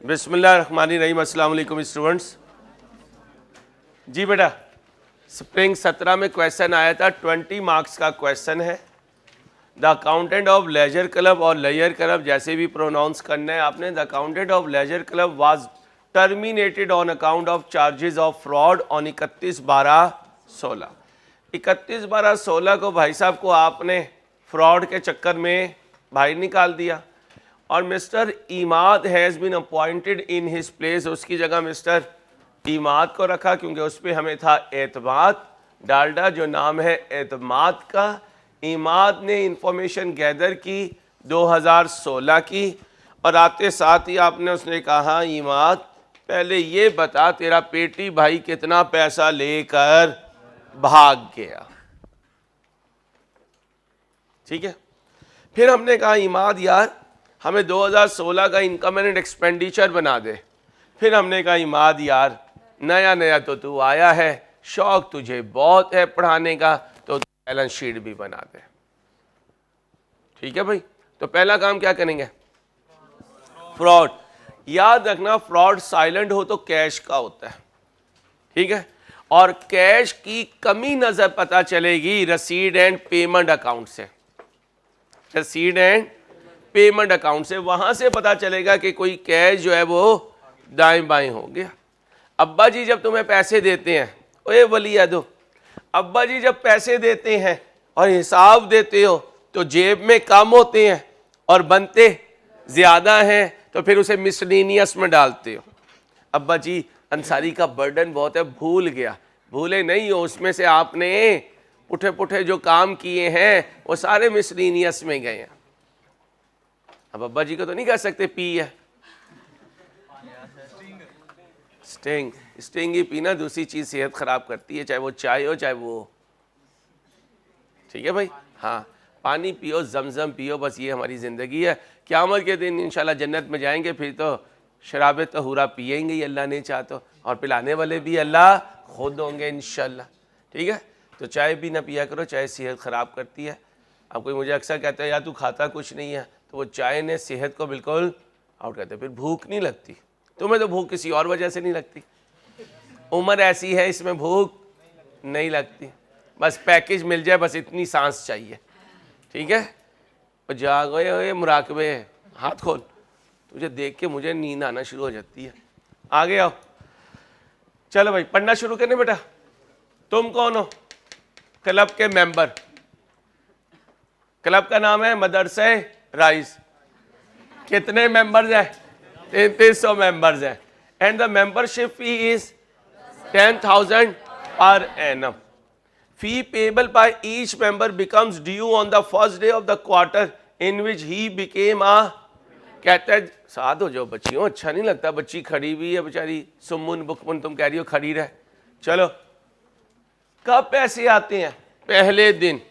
बिस्मिल्लाहिर्रहमानिर्रहीम। अस्सलाम वालेकुम स्टूडेंट्स। जी बेटा, स्प्रिंग 17 में क्वेश्चन आया था, 20 मार्क्स का क्वेश्चन है। The accountant of leisure club और लेयर क्लब जैसे भी प्रोनाउंस करना है आपने। The accountant of leisure club was terminated on account of charges of fraud on 31/12/16। 31/12/16 को भाई साहब को आपने फ्रॉड के चक्कर में बाहर निकाल दिया और mister Imad has been appointed in his place. उसकी जगह मिस्टर इमाद को रखा क्योंकि उस पर हमें था एतमाद डालडा, जो नाम है एतमाद का। इमाद ने इंफॉर्मेशन गैदर की 2016 की और आते साथ ही आपने उसने कहा इमाद पहले ये बता तेरा पेटी भाई कितना पैसा लेकर भाग गया। ठीक है, फिर हमने कहा इमाद यार हमें 2016 का इनकम एंड एक्सपेंडिचर बना दे। फिर हमने कहा इमाद यार नया नया तो तू आया है, शौक तुझे बहुत है पढ़ाने का, तो बैलेंस शीट भी बना दे। ठीक है भाई, तो पहला काम क्या करेंगे? फ्रॉड। याद रखना फ्रॉड साइलेंट हो तो कैश का होता है। ठीक है, और कैश की कमी नजर पता चलेगी रसीद एंड पेमेंट अकाउंट से। रसीद एंड पेमेंट अकाउंट से वहां से पता चलेगा कि कोई कैश जो है वो दाएं बाएं हो गया। अब्बा जी जब तुम्हें पैसे देते हैं, ओए वलिया दो, अब्बा जी जब पैसे देते हैं और हिसाब देते हो तो जेब में कम होते हैं और बनते ज्यादा हैं, तो फिर उसे मिसलेनियस में डालते हो। अब्बा जी अंसारी का बर्डन बहुत है, भूल गया। भूले नहीं हो, उसमें से आपने पुठे पुठे जो काम किए हैं वो सारे मिसलेनियस में गए हैं। अब अब्बा जी को तो नहीं कह सकते पी है, स्टिंग स्टिंग ही पीना, दूसरी चीज सेहत खराब करती है, चाहे वो चाय हो चाहे वो। ठीक है भाई, हाँ पानी पियो, जमजम पियो, बस ये हमारी जिंदगी है। क़यामत के दिन इंशाल्लाह जन्नत में जाएंगे, फिर तो शराब तहूरा पिएंगे ही अल्लाह ने चाहा तो, और पिलाने वाले भी अल्लाह खुद होंगे इंशाल्लाह। ठीक है, तो चाय भी ना पिया करो, चाय सेहत खराब करती है। अब कोई मुझे अक्सर कहता है यार तू खाता कुछ नहीं है, तो वो चाय ने सेहत को बिल्कुल आउट करते। फिर भूख नहीं लगती तुम्हें, तो भूख किसी और वजह से नहीं लगती। उम्र ऐसी है इसमें भूख नहीं लगती, बस पैकेज मिल जाए, बस इतनी सांस चाहिए। ठीक है, और जागो ये मुराकबे, हाथ खोल, तुझे देख के मुझे नींद आना शुरू हो जाती है। आगे आओ, चलो भाई पढ़ना शुरू करने। बेटा तुम कौन हो? क्लब के मेंबर। क्लब का नाम है मदरसे राइस। कितने मेंबर्स हैं? 3300 मेंबर्स हैं। And the membership fee is 10,000 per annum. Fee payable by each member becomes due on the first day of the quarter in which he became a. कहता है साथ हो जाओ बच्चियों, अच्छा नहीं लगता बच्ची खड़ी हुई है बेचारी, सुमुन बुकमुन, तुम कह रही हो खड़ी रहे। चलो, कब पैसे आते हैं? पहले दिन।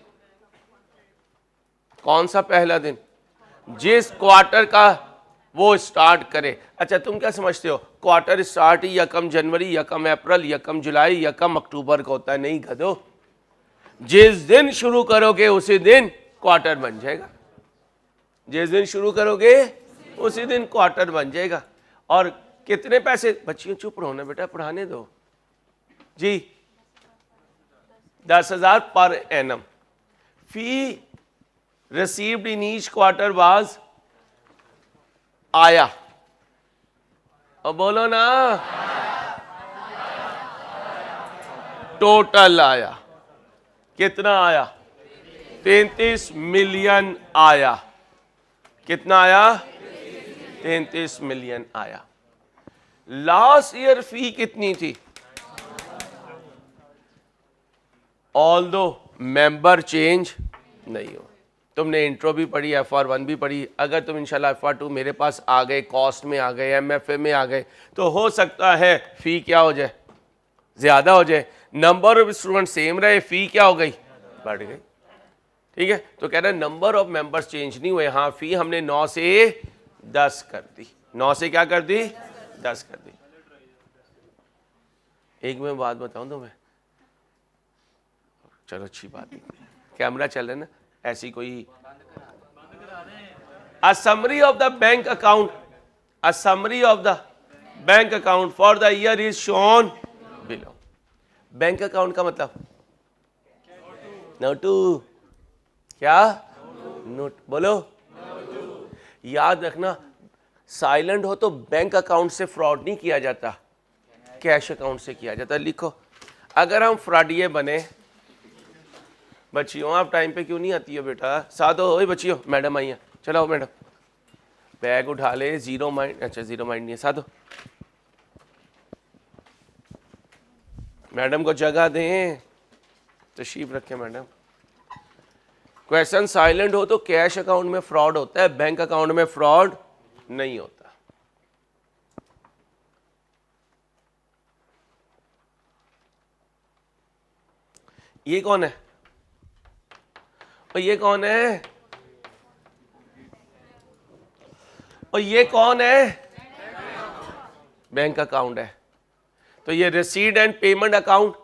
कौन सा पहला दिन? जिस क्वार्टर का वो स्टार्ट करे। अच्छा तुम क्या समझते हो क्वार्टर स्टार्ट ही यकम जनवरी, यकम अप्रैल, यकम जुलाई, यकम अक्टूबर का होता है? नहीं गधो, जिस दिन शुरू करोगे उसी दिन क्वार्टर बन जाएगा। जिस दिन शुरू करोगे उसी दिन क्वार्टर बन जाएगा। और कितने पैसे? बच्चियों चुप रहो ना बेटा, पढ़ाने दो जी। 10,000 per annum. Fee received in each quarter was आया। और बोलो ना, टोटल आया। कितना आया? 33 मिलियन आया। कितना आया? 33 मिलियन आया। लास्ट ईयर फी कितनी थी? ऑल्दो मेंबर चेंज नहीं हो। तुमने इंट्रो भी पढ़ी, FR1 भी पढ़ी। अगर तुम इंशाल्लाह FR2 मेरे पास आ गए, कॉस्ट में आ गए, MFA में आ गए, तो हो सकता है फी क्या हो जाए? ज्यादा हो जाए। नंबर ऑफ स्टूडेंट सेम रहे, फी क्या हो गई? बढ़ गई। ठीक है, तो कह रहे नंबर ऑफ मेंबर्स चेंज नहीं हुए, हाँ फी हमने 9 से 10 कर दी। 9 से क्या कर दी? 10 कर दी। एक मैं बात बताऊं तुम्हें, चलो अच्छी बात नहीं, कैमरा चल रहा है ना, ऐसी कोई। A summary of the bank account A summary of the bank account for the year is shown below. Bank account का मतलब नोटू, क्या नोट बोलो, याद रखना साइलेंट हो तो बैंक अकाउंट से फ्रॉड नहीं किया जाता, कैश अकाउंट से किया जाता। लिखो, अगर हम फ्रॉडिये बने, बच्चियों आप टाइम पे क्यों नहीं आती हो बेटा, साथ हो बच्चियों, मैडम आई हैं, चलो मैडम बैग उठा ले, जीरो माइंड, अच्छा जीरो माइंड नहीं है, साथ हो, मैडम को जगह दें, तशरीफ रखें मैडम। क्वेश्चन साइलेंट हो तो कैश अकाउंट में फ्रॉड होता है, बैंक अकाउंट में फ्रॉड नहीं होता। ये कौन है, और ये कौन है, और ये कौन है, बैंक अकाउंट है। तो ये रिसीट एंड पेमेंट अकाउंट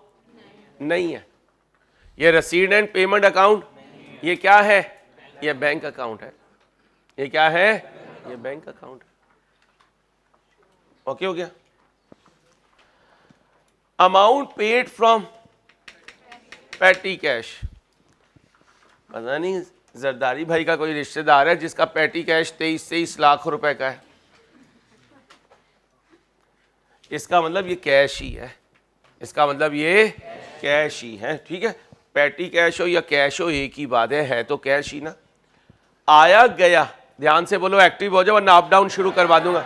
नहीं है, ये रिसीट एंड पेमेंट अकाउंट, ये क्या है, ये बैंक अकाउंट है। ये क्या है, ये बैंक अकाउंट है। ओके हो गया। Amount paid from petty cash, पता नहीं जरदारी भाई का कोई रिश्तेदार है जिसका पैटी कैश 23 लाख रुपए का है, इसका मतलब ये कैश ही है, इसका मतलब ये कैश ही है, ठीक है। पैटी कैश हो या कैश हो एक ही बात है तो कैश ही ना। आया गया, ध्यान से बोलो, एक्टिव हो जाओ वरना अप डाउन शुरू करवा दूंगा।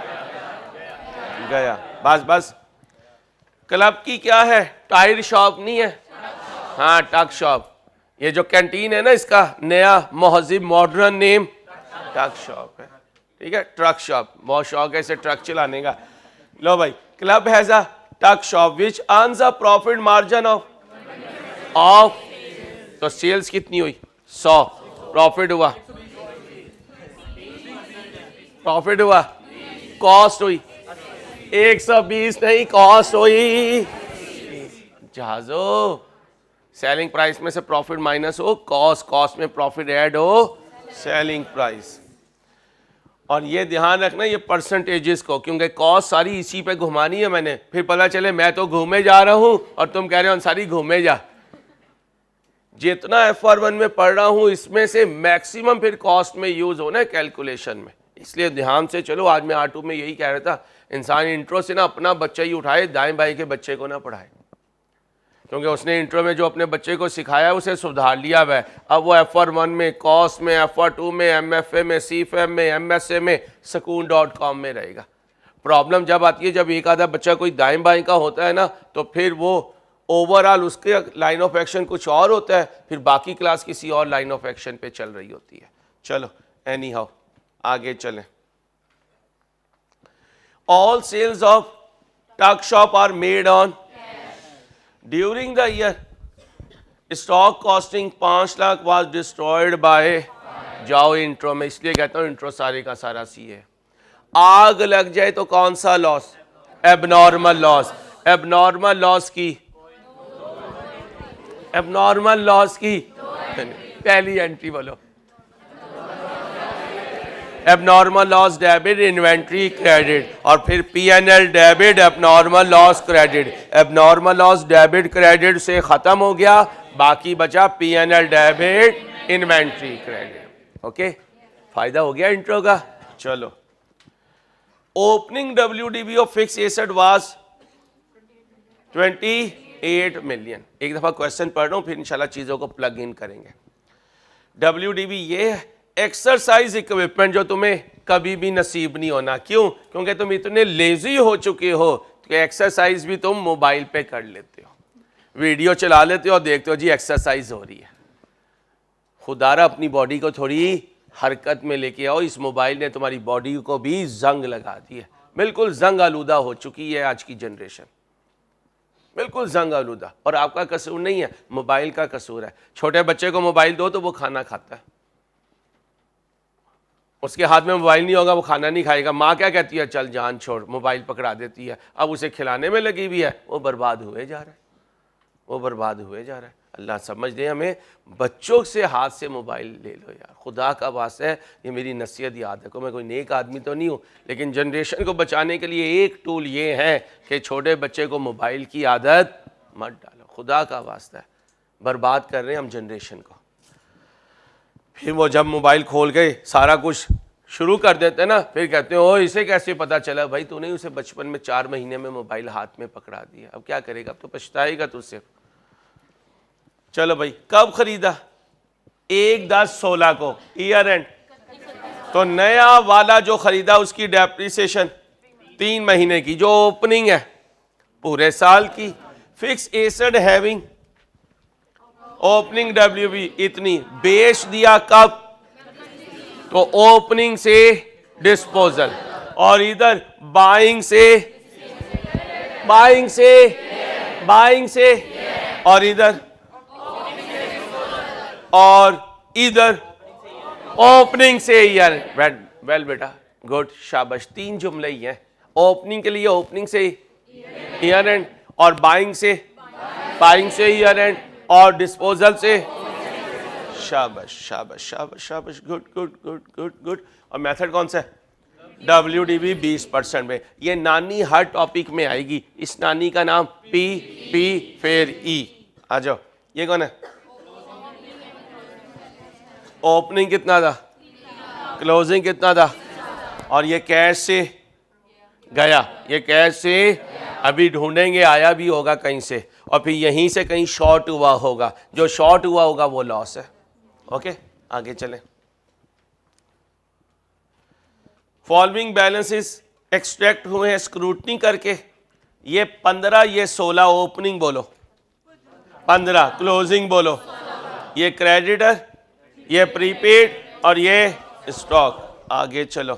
गया, बस बस। क्लब की क्या है, टायर शॉप नहीं है, हाँ टक शॉप। ये जो कैंटीन है ना, इसका नया महजिब मॉडर्न नेम टक शॉप है, ठीक है, ट्रक शॉप। बहुत शौक है इसे ट्रक चलाने का। लो भाई, क्लब हैज अ टक shop which earns a profit margin of तो सेल्स कितनी हुई 100, प्रॉफिट हुआ, प्रॉफिट हुआ, कॉस्ट हुई 120 नहीं, कॉस्ट हुई जहाजो। सेलिंग प्राइस में से प्रॉफिट माइनस हो कॉस्ट, कॉस्ट में प्रॉफिट ऐड हो सेलिंग प्राइस। और ये ध्यान रखना ये परसेंटेजेस को, क्योंकि कॉस्ट सारी इसी पे घुमानी है मैंने, फिर पता चले मैं तो घूमे जा रहा हूं और तुम कह रहे हो सारी घूमे जा। जितना FR1 में पढ़ रहा हूं इसमें से मैक्सिमम फिर कॉस्ट में यूज होना है कैलकुलेशन में, इसलिए ध्यान से चलो। आज मैं R2 में यही कह रहा था, इंसान इंट्रो से ना अपना बच्चा ही उठाए, दाएं बाएं के बच्चे को ना पढ़ाए, क्योंकि उसने इंट्रो में जो अपने बच्चे को सिखाया उसे सुधार लिया हुआ है। अब वो FR1 में, कॉस्ट में, FR2 में, MFA में, CFM में, MSA में, सकून.com में रहेगा। प्रॉब्लम जब आती है जब एक आधा बच्चा कोई दाएं बाएं का होता है ना, तो फिर वो ओवरऑल उसके लाइन ऑफ एक्शन कुछ और होता है, फिर बाकी क्लास किसी और लाइन ऑफ एक्शन पे चल रही होती है। चलो एनी हाउ आगे चलें। All sales of tuck shop are made on during the year stock costing 5 lakh was destroyed by, जाओ इंट्रो में, इसलिए कहता हूं इंट्रो सारे का सारा सी है। आग लग जाए तो कौन सा loss, abnormal loss. Abnormal loss की, एबनॉर्मल लॉस की पहली एंट्री बोलो, abnormal loss debit, inventory credit, और फिर P&L debit, abnormal loss credit. Abnormal loss debit credit से खत्म हो गया, बाकी बचा P&L debit, inventory credit. Okay, फायदा हो गया इंट्रो का। चलो, opening WDB of fix asset was 28 million. एक दफा क्वेश्चन पढ़ रहा हूं, फिर इंशाल्लाह चीजों को प्लग इन करेंगे। WDB ये है एक्सरसाइज इक्विपमेंट जो तुम्हें कभी भी नसीब नहीं होना। क्यों? क्योंकि तुम इतने लेजी हो चुके हो कि एक्सरसाइज भी तुम मोबाइल पे कर लेते हो, वीडियो चला लेते हो और देखते हो जी एक्सरसाइज हो रही है। खुदारा अपनी बॉडी को थोड़ी हरकत में लेके आओ, इस मोबाइल ने तुम्हारी बॉडी को भी जंग लगा दी है, बिल्कुल जंग आलूदा हो चुकी है आज की जनरेशन, बिल्कुल जंग आलूदा। और आपका कसूर नहीं है, मोबाइल का कसूर है। छोटे बच्चे को मोबाइल दो तो वो खाना खाता है, उसके हाथ में मोबाइल नहीं होगा वो खाना नहीं खाएगा। माँ क्या कहती है, चल जान छोड़, मोबाइल पकड़ा देती है। अब उसे खिलाने में लगी हुई है, वो बर्बाद हुए जा रहा है। वो बर्बाद हुए जा रहा है। अल्लाह समझ दे हमें, बच्चों से हाथ से मोबाइल ले लो यार, खुदा का वास्ता है, ये मेरी नसीहत याद रखो। मैं कोई नेक आदमी तो नहीं हूँ, लेकिन जनरेशन को बचाने के लिए एक टूल ये है कि छोटे बच्चे को मोबाइल की आदत मत डालो, खुदा का वास्ता है, बर्बाद कर रहे हैं हम जनरेशन को। फिर वो जब मोबाइल खोल के सारा कुछ शुरू कर देते हैं ना, फिर कहते हैं ओ इसे कैसे पता चला? भाई तूने उसे बचपन में 4 महीने में मोबाइल हाथ में पकड़ा दिया, अब क्या करेगा? अब तो पछताएगा तुझसे। चलो भाई, कब खरीदा? 1/10/16 को, ईयर एंड। तो नया वाला जो खरीदा उसकी डेप्रिसिएशन 3 महीने की, जो ओपनिंग है पूरे साल की। Fix asset having opening WB इतनी, बेच दिया कब? तो ओपनिंग से डिस्पोजल, और इधर बाइंग से और इधर ओपनिंग से ईयर। वेल बेटा, गुड, शाबाश, 3 जुमले ही हैं। ओपनिंग के लिए ओपनिंग से ईयर एंड, और बाइंग से ईयर एंड, और डिस्पोजल से। शाबाश शाबाश शाबाश शाबाश, good good good good good. और मेथड कौन सा है? WDB 20% में। ये नानी हर टॉपिक में आएगी। इस नानी का नाम P फिर E। आ जाओ, ये कौन है? ओपनिंग कितना था, क्लोजिंग कितना था, और ये कैश से गया, ये कैश से अभी ढूंढेंगे, आया भी होगा कहीं से, और फिर यहीं से कहीं शॉर्ट हुआ होगा, जो शॉर्ट हुआ होगा वो लॉस है। ओके, आगे चलें। फॉलोइंग बैलेंसेस एक्सट्रैक्ट हुए हैं स्क्रूटनी करके। ये 15, ये 16 ओपनिंग बोलो, 15 क्लोजिंग बोलो, ये क्रेडिटर, ये प्रीपेड, और ये स्टॉक। आगे चलो,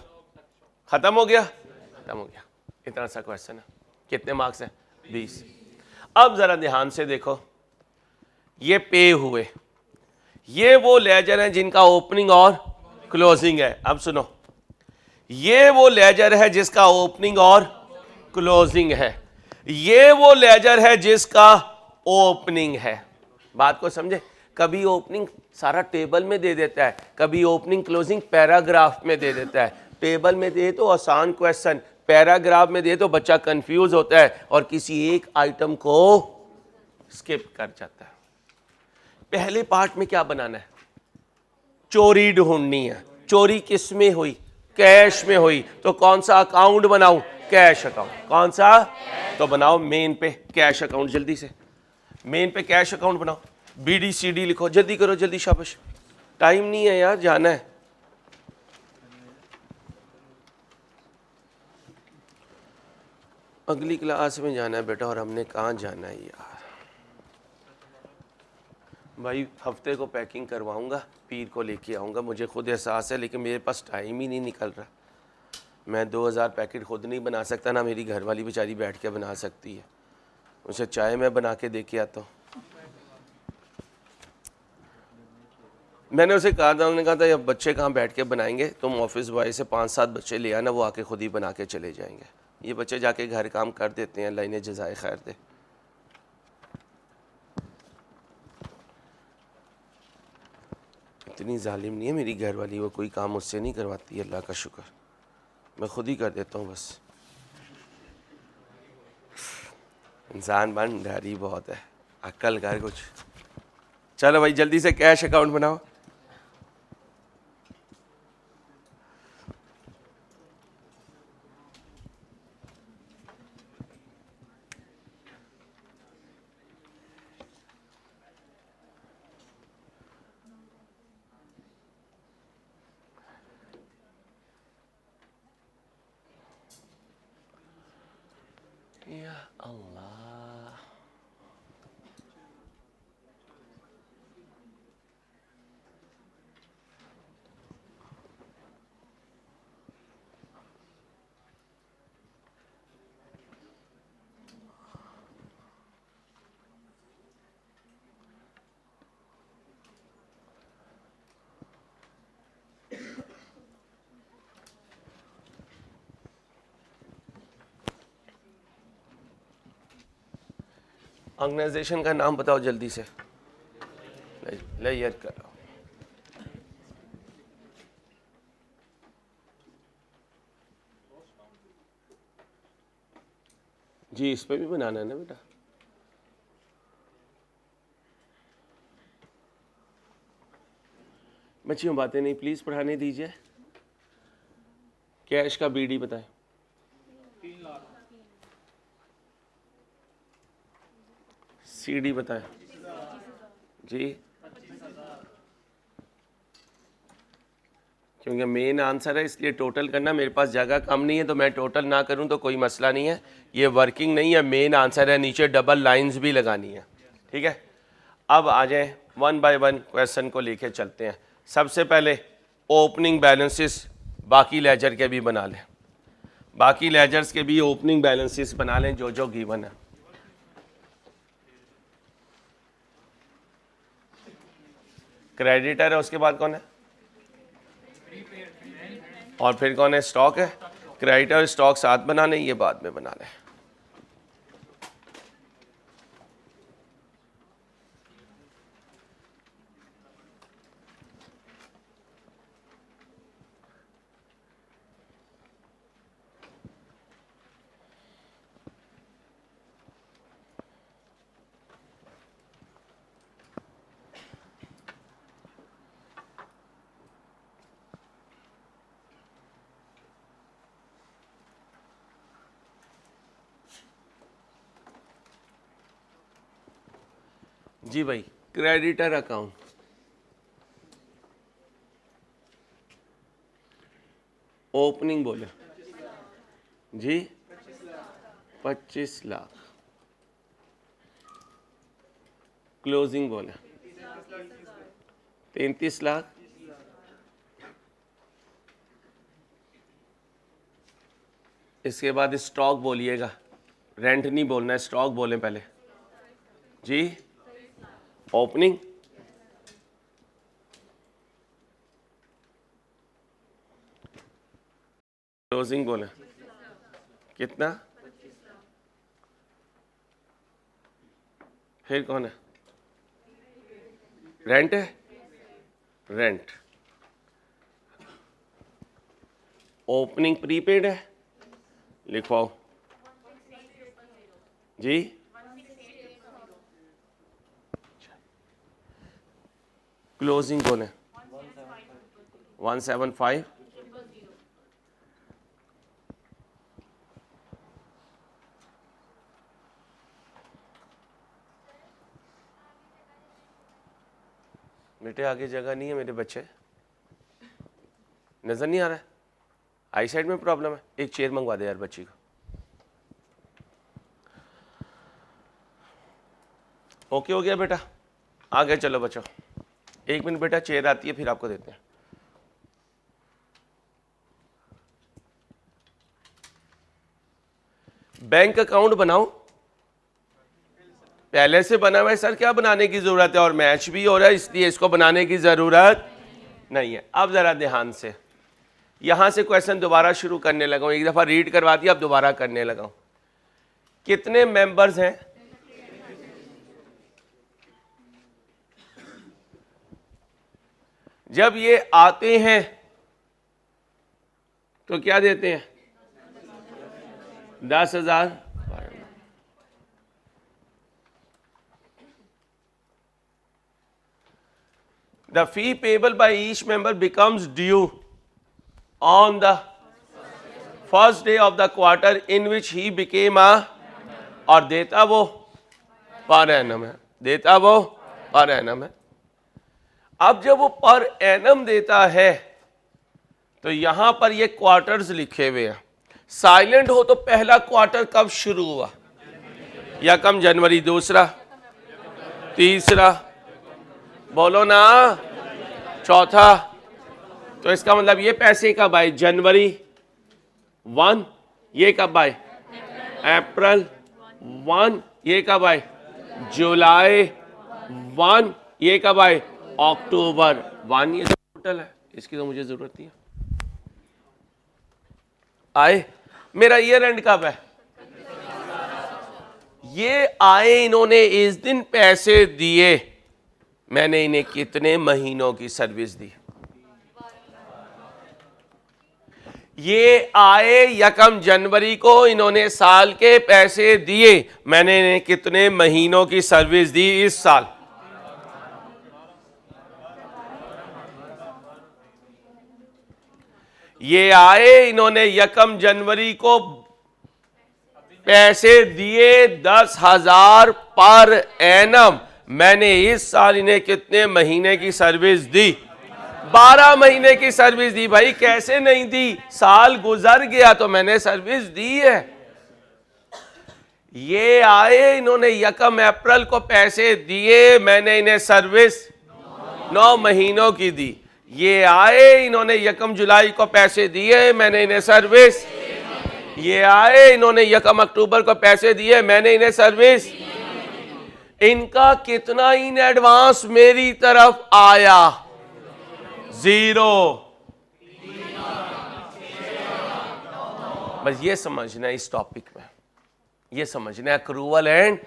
खत्म हो गया, खत्म हो गया। इतना सा क्वेश्चन है। कितने मार्क्स हैं? 20। अब जरा ध्यान से देखो, ये पे हुए, ये वो लेजर हैं जिनका ओपनिंग और क्लोजिंग है। अब सुनो, ये वो लेजर है जिसका ओपनिंग और क्लोजिंग है, ये वो लेजर है जिसका ओपनिंग है। बात को समझे? कभी ओपनिंग सारा टेबल में दे देता है, कभी ओपनिंग क्लोजिंग पैराग्राफ में दे देता है। टेबल में दे तो आसान क्वेश्चन, पैराग्राफ में दे तो बच्चा कंफ्यूज होता है और किसी एक आइटम को स्किप कर जाता है। पहले पार्ट में क्या बनाना है? चोरी ढूंढनी है। चोरी किस में हुई? कैश में हुई। तो कौन सा अकाउंट बनाऊं? Cash account. कौन सा? तो बनाओ मेन पे कैश अकाउंट, जल्दी से मेन पे कैश अकाउंट बनाओ। BDCD लिखो, जल्दी करो, जल्दी, शाबाश, टाइम नहीं है यार, जाना है। अगली क्लास में जाना है बेटा, और हमने कहाँ जाना है यार? भाई हफ्ते को पैकिंग करवाऊंगा, पीर को लेके आऊँगा, मुझे खुद एहसास है, लेकिन मेरे पास टाइम ही नहीं निकल रहा। मैं 2000 पैकेट खुद नहीं बना सकता, ना मेरी घरवाली बेचारी बैठ के बना सकती है। उसे चाय मैं बना के दे के आता हूँ। मैंने उसे कहा था, उन्होंने कहा था अब बच्चे कहाँ बैठ के बनाएंगे, तुम ऑफिस बॉय से 5-7 बच्चे ले आना, वो आके खुद ही बना के चले जाएंगे। ये बच्चे जाके घर काम कर देते हैं, अल्लाह इन्हें जज़ाए खैर दे। इतनी जालिम नहीं है मेरी घरवाली, वो कोई काम मुझसे नहीं करवाती, अल्लाह का शुक्र, मैं खुद ही कर देता हूँ बस। इंसान बन, डरी बहुत है, अक्ल कर कुछ। चलो भाई जल्दी से कैश अकाउंट बनाओ। या अल्लाह, ऑर्गेनाइजेशन का नाम बताओ जल्दी से। लेयर करो। जी इस पे भी बनाना है ना बेटा। बच्चियों बातें नहीं प्लीज पढ़ाने दीजिए। कैश का बीडी बताएं। 3 लाख। सीडी बताएं। जी क्योंकि मेन आंसर है इसलिए टोटल करना। मेरे पास जगह कम नहीं है तो मैं टोटल ना करूं तो कोई मसला नहीं है। ये वर्किंग नहीं है, मेन आंसर है। नीचे डबल लाइंस भी लगानी है, ठीक है। अब आ जाए वन बाय वन क्वेश्चन को लेके चलते हैं। सबसे पहले ओपनिंग बैलेंसेस बाकी लेजर के भी बना लें। बाकी लेजर्स के भी ओपनिंग बैलेंसेस बना लें जो जो गिवन है। क्रेडिटर है, उसके बाद कौन है और फिर कौन है? स्टॉक है। क्रेडिटर स्टॉक साथ बना लें, ये बाद में बना लें। जी भाई, क्रेडिटर अकाउंट ओपनिंग बोले जी 25 लाख। क्लोजिंग बोले 33 लाख। इसके बाद स्टॉक बोलिएगा, रेंट नहीं बोलना है, स्टॉक बोलें पहले जी। ओपनिंग क्लोजिंग बोले कितना? फिर कौन है? रेंट है, रेंट। ओपनिंग प्रीपेड है, लिखवाओ जी। क्लोजिंग कौन है? 175। बेटे आगे जगह नहीं है मेरे बच्चे, नजर नहीं आ रहा है? आई साइड में प्रॉब्लम है? एक चेयर मंगवा दे यार बच्ची को। ओके हो गया बेटा, आगे चलो बच्चों। एक मिनट बेटा, चेयर आती है फिर आपको देते हैं। बैंक अकाउंट बनाओ, पहले से बना हुआ है सर, क्या बनाने की जरूरत है? और मैच भी हो रहा है इसलिए इसको बनाने की जरूरत नहीं है। अब जरा ध्यान से, यहां से क्वेश्चन दोबारा शुरू करने लगा हूं। एक दफा रीड करवा दिया, अब दोबारा करने लगा हूं। कितने मेंबर्स हैं? जब ये आते हैं तो क्या देते हैं? 10,000। The fee payable by each member becomes due on the first day of the quarter in which he became a, और देता वो पर एनम है, देता वो पर एनम है। अब जब वो पर एनम देता है तो यहां पर ये क्वार्टर्स लिखे हुए हैं। साइलेंट हो तो पहला क्वार्टर कब शुरू हुआ? या कम जनवरी, दूसरा, तीसरा, बोलो ना, चौथा। तो इसका मतलब ये पैसे कब आए? जनवरी 1। ये कब आए? अप्रैल 1। ये कब आए? जुलाई 1। ये कब आए? अक्टूबर 1। ये टोटल है, इसकी तो मुझे जरूरत नहीं है। आए। मेरा ईयर एंड कब है? ये आए, इन्होंने इस दिन पैसे दिए, मैंने इन्हें कितने महीनों की सर्विस दी। ये आए 1 जनवरी को, इन्होंने साल के पैसे दिए, मैंने इन्हें कितने महीनों की सर्विस दी इस साल। ये आए, इन्होंने 1 जनवरी को पैसे दिए 10,000 पर एनम, मैंने इस साल इन्हें कितने महीने की सर्विस दी? 12 महीने की सर्विस दी। भाई कैसे नहीं दी? साल गुजर गया तो मैंने सर्विस दी है। ये आए, इन्होंने 1 अप्रैल को पैसे दिए, मैंने इन्हें सर्विस 9 महीनों की दी। ये आए, इन्होंने 1 जुलाई को पैसे दिए, मैंने इन्हें सर्विस। ये आए, इन्होंने 1 अक्टूबर को पैसे दिए, मैंने इन्हें सर्विस। इनका कितना इन एडवांस मेरी तरफ आया? 0। बस ये समझना है इस टॉपिक में, ये समझना है accrual and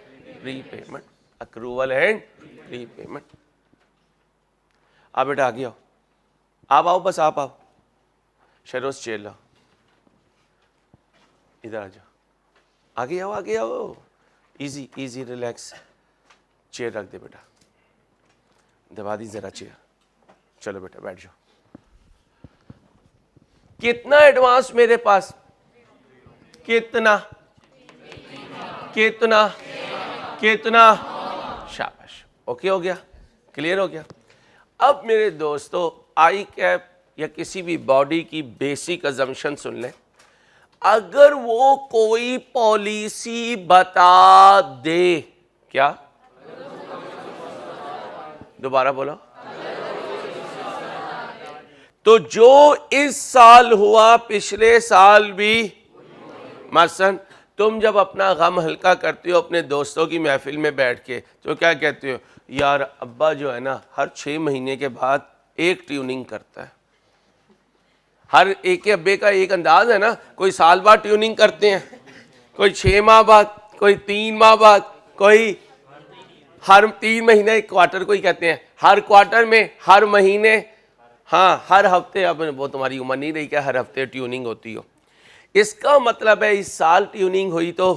prepayment, accrual and prepayment. आप बेटा आगे आओ, आप आओ, बस आप आओ। शरोज चेयर लो, इधर आ जाओ, आगे आओ, आगे आओ। Easy easy, relax. चेयर रख दे बेटा, दबा दी जरा चेयर। चलो बेटा बैठ जाओ। कितना एडवांस मेरे पास? कितना कितना कितना? शाबाश, ओके हो गया, क्लियर हो गया। अब मेरे दोस्तों, आई कैप या किसी भी बॉडी की बेसिक अजम्पशन सुन लें। अगर वो कोई पॉलिसी बता दे, क्या? दोबारा बोलो। तो जो इस साल हुआ पिछले साल भी। मसलन तुम जब अपना गम हल्का करते हो अपने दोस्तों की महफिल में बैठ के, तो क्या कहते हो? यार अब्बा जो है ना, हर 6 महीने के बाद एक ट्यूनिंग करता है। हर एक के अब्बे का एक अंदाज है ना, कोई साल बाद ट्यूनिंग करते हैं, कोई 6 माह बाद, कोई 3 माह बाद, कोई हर 3 महीने, क्वार्टर को ही कहते हैं, हर क्वार्टर में, हर महीने, हाँ हर हफ्ते। अब वो तुम्हारी उम्र नहीं रही क्या हर हफ्ते ट्यूनिंग होती हो। इसका मतलब है इस साल ट्यूनिंग हुई तो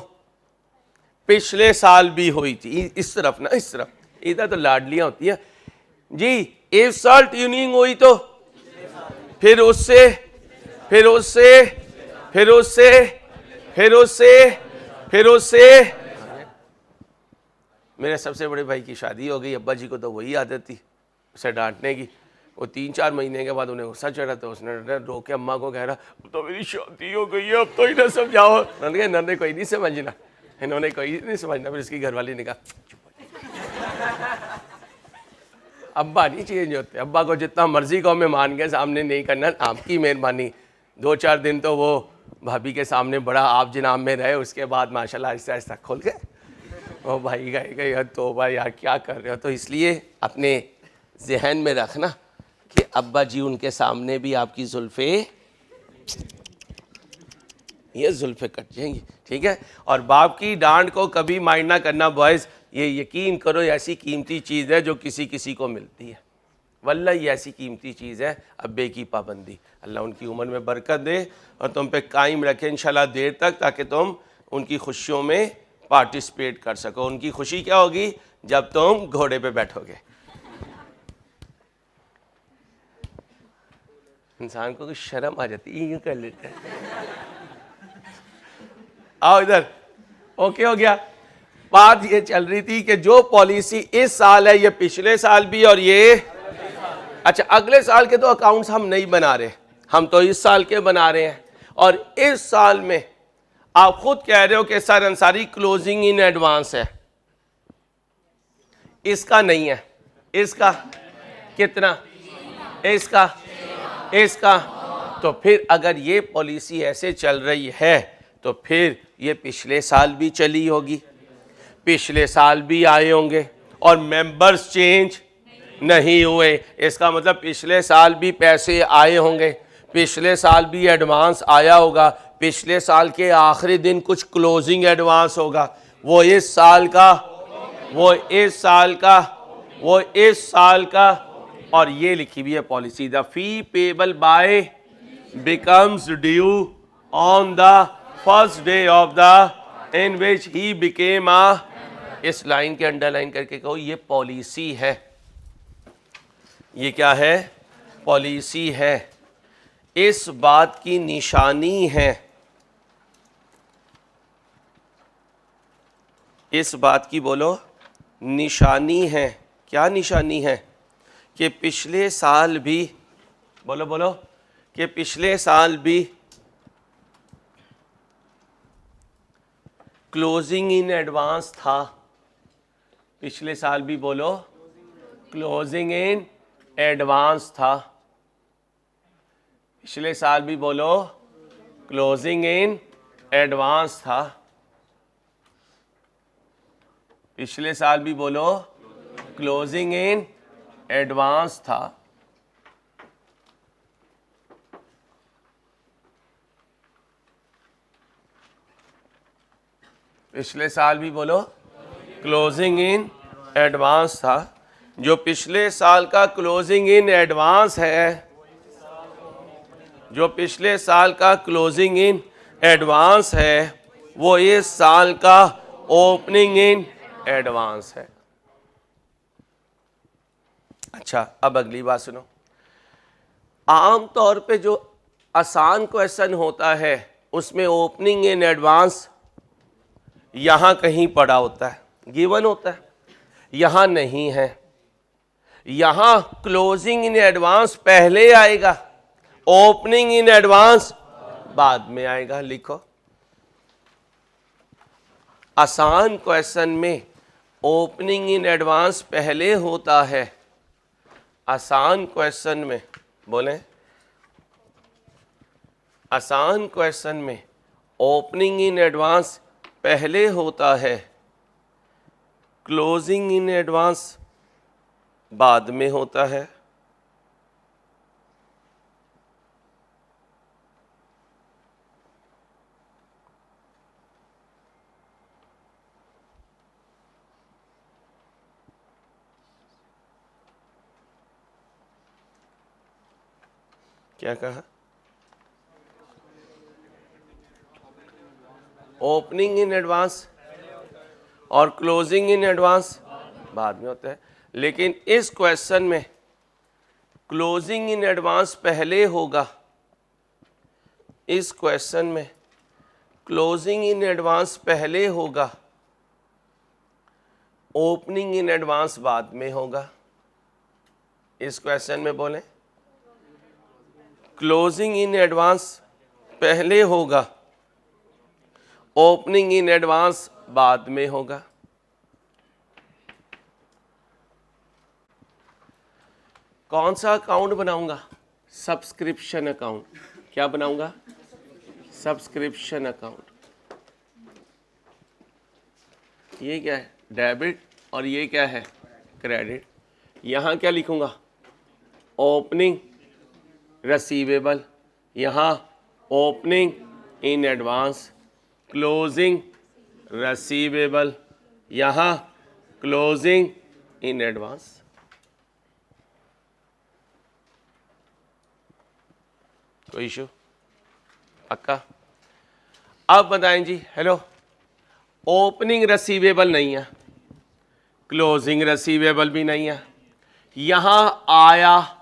पिछले साल भी हुई थी। इस तरफ ना, इस तरफ, इधर तो लाडलियां होती हैं जी। इस साल ट्यूनिंग हुई तो फिर उससे, फिर उससे, फिर उससे, फिर उससे, फिर उससे। मेरे सबसे बड़े भाई की शादी हो गई, अब्बा जी को तो वही आदत थी उसे डांटने की। वो 3-4 महीने के बाद उन्हें गुस्सा चढ़ा, तो उसने रो के अम्मा को कह रहा, अब तो मेरी शादी हो गई है, अब तो इन्हें समझाओ। इन्होंने कोई नहीं समझना, इन्होंने कोई नहीं समझना। फिर इसकी घरवाली ने कहा, अब्बा नहीं चेंज होते, अब्बा को जितना मर्जी कहो, मेहमान के सामने नहीं करना, आपकी मेहरबानी। 2-4 दिन तो वो भाभी के सामने बड़ा आप जनाब में रहे, उसके बाद माशाल्लाह आहिस्ता आहिस्ता खुल गए। ओ भाई गए यार, तो भाई यार क्या कर रहे हो। तो इसलिए अपने जहन में रखना कि अब्बा जी उनके सामने भी आपकी जुल्फे, ये जुल्फे कट जाएंगी, ठीक है। और बाप की डांट को कभी माइंड ना करना बॉयज़, ये यकीन करो ऐसी कीमती चीज़ है जो किसी किसी को मिलती है। वल्लाह ये ऐसी कीमती चीज़ है, अब्बे की पाबंदी। अल्लाह उनकी उम्र में बरकत दे और तुम पे कायम रखे इंशाल्लाह देर तक, ताकि तुम उनकी खुशियों में पार्टिसिपेट कर सको। उनकी खुशी क्या होगी? जब तुम घोड़े पे बैठोगे। इंसान को कुछ शर्म आ जाती है, यूं कर लेते हैं। आओ इधर, ओके हो गया। बात ये चल रही थी कि जो पॉलिसी इस साल है, ये पिछले साल भी और ये, अच्छा अगले साल के तो अकाउंट्स हम नहीं बना रहे, हम तो इस साल के बना रहे हैं। और इस साल में आप खुद कह रहे हो कि sir Ansari closing in advance है, इसका नहीं है, इसका कितना, इसका, इसका। तो फिर अगर ये पॉलिसी ऐसे चल रही है तो फिर ये पिछले साल भी चली होगी, पिछले साल भी आए होंगे और मेंबर्स चेंज नहीं हुए। इसका मतलब पिछले साल भी पैसे आए होंगे, पिछले साल भी एडवांस आया होगा, पिछले साल के आखिरी दिन कुछ क्लोजिंग एडवांस होगा। वो इस साल का, वो इस साल का, वो इस साल का, और ये लिखी हुई है policy, the fee payable by becomes due on the first day of the in which he became a, इस लाइन के अंडरलाइन करके कहो ये पॉलिसी है, ये क्या है, पॉलिसी है, इस बात की निशानी है, इस बात की बोलो निशानी है। क्या निशानी है? कि पिछले साल भी, बोलो बोलो, कि पिछले साल भी क्लोजिंग इन एडवांस था, पिछले साल भी बोलो क्लोजिंग इन एडवांस था, पिछले साल भी बोलो क्लोजिंग इन एडवांस था, पिछले साल भी बोलो क्लोजिंग इन एडवांस था। पिछले साल भी बोलो क्लोजिंग इन एडवांस था। जो पिछले साल का क्लोजिंग इन एडवांस है, जो पिछले साल का क्लोजिंग इन एडवांस है, वो इस साल का ओपनिंग इन एडवांस है। अच्छा, अब अगली बात सुनो। आम तौर पे जो आसान क्वेश्चन होता है उसमें ओपनिंग इन एडवांस यहां कहीं पड़ा होता है, गिवन होता है, यहां नहीं है, यहां क्लोजिंग इन एडवांस पहले आएगा, ओपनिंग इन एडवांस बाद में आएगा। लिखो, आसान क्वेश्चन में ओपनिंग इन एडवांस पहले होता है, आसान क्वेश्चन में, बोले आसान क्वेश्चन में ओपनिंग इन एडवांस पहले होता है, क्लोजिंग इन एडवांस बाद में होता है। क्या कहा? ओपनिंग इन एडवांस और क्लोजिंग इन एडवांस बाद में होता है, लेकिन इस क्वेश्चन में क्लोजिंग इन एडवांस पहले होगा, इस क्वेश्चन में क्लोजिंग इन एडवांस पहले होगा, ओपनिंग इन एडवांस बाद में होगा। इस क्वेश्चन में बोले क्लोजिंग इन एडवांस पहले होगा, ओपनिंग इन एडवांस बाद में होगा। कौन सा अकाउंट बनाऊंगा? Subscription account. क्या बनाऊंगा? Subscription account. ये क्या है? डेबिट, और ये क्या है? क्रेडिट। यहां क्या लिखूंगा? ओपनिंग रिसीवेबल, यहाँ opening in advance, closing receivable, यहाँ क्लोजिंग इन एडवांस। कोई इशू? पक्का? अब बताएं जी। हेलो, ओपनिंग रिसीवेबल नहीं है, क्लोजिंग रिसीवेबल भी नहीं है, यहां आया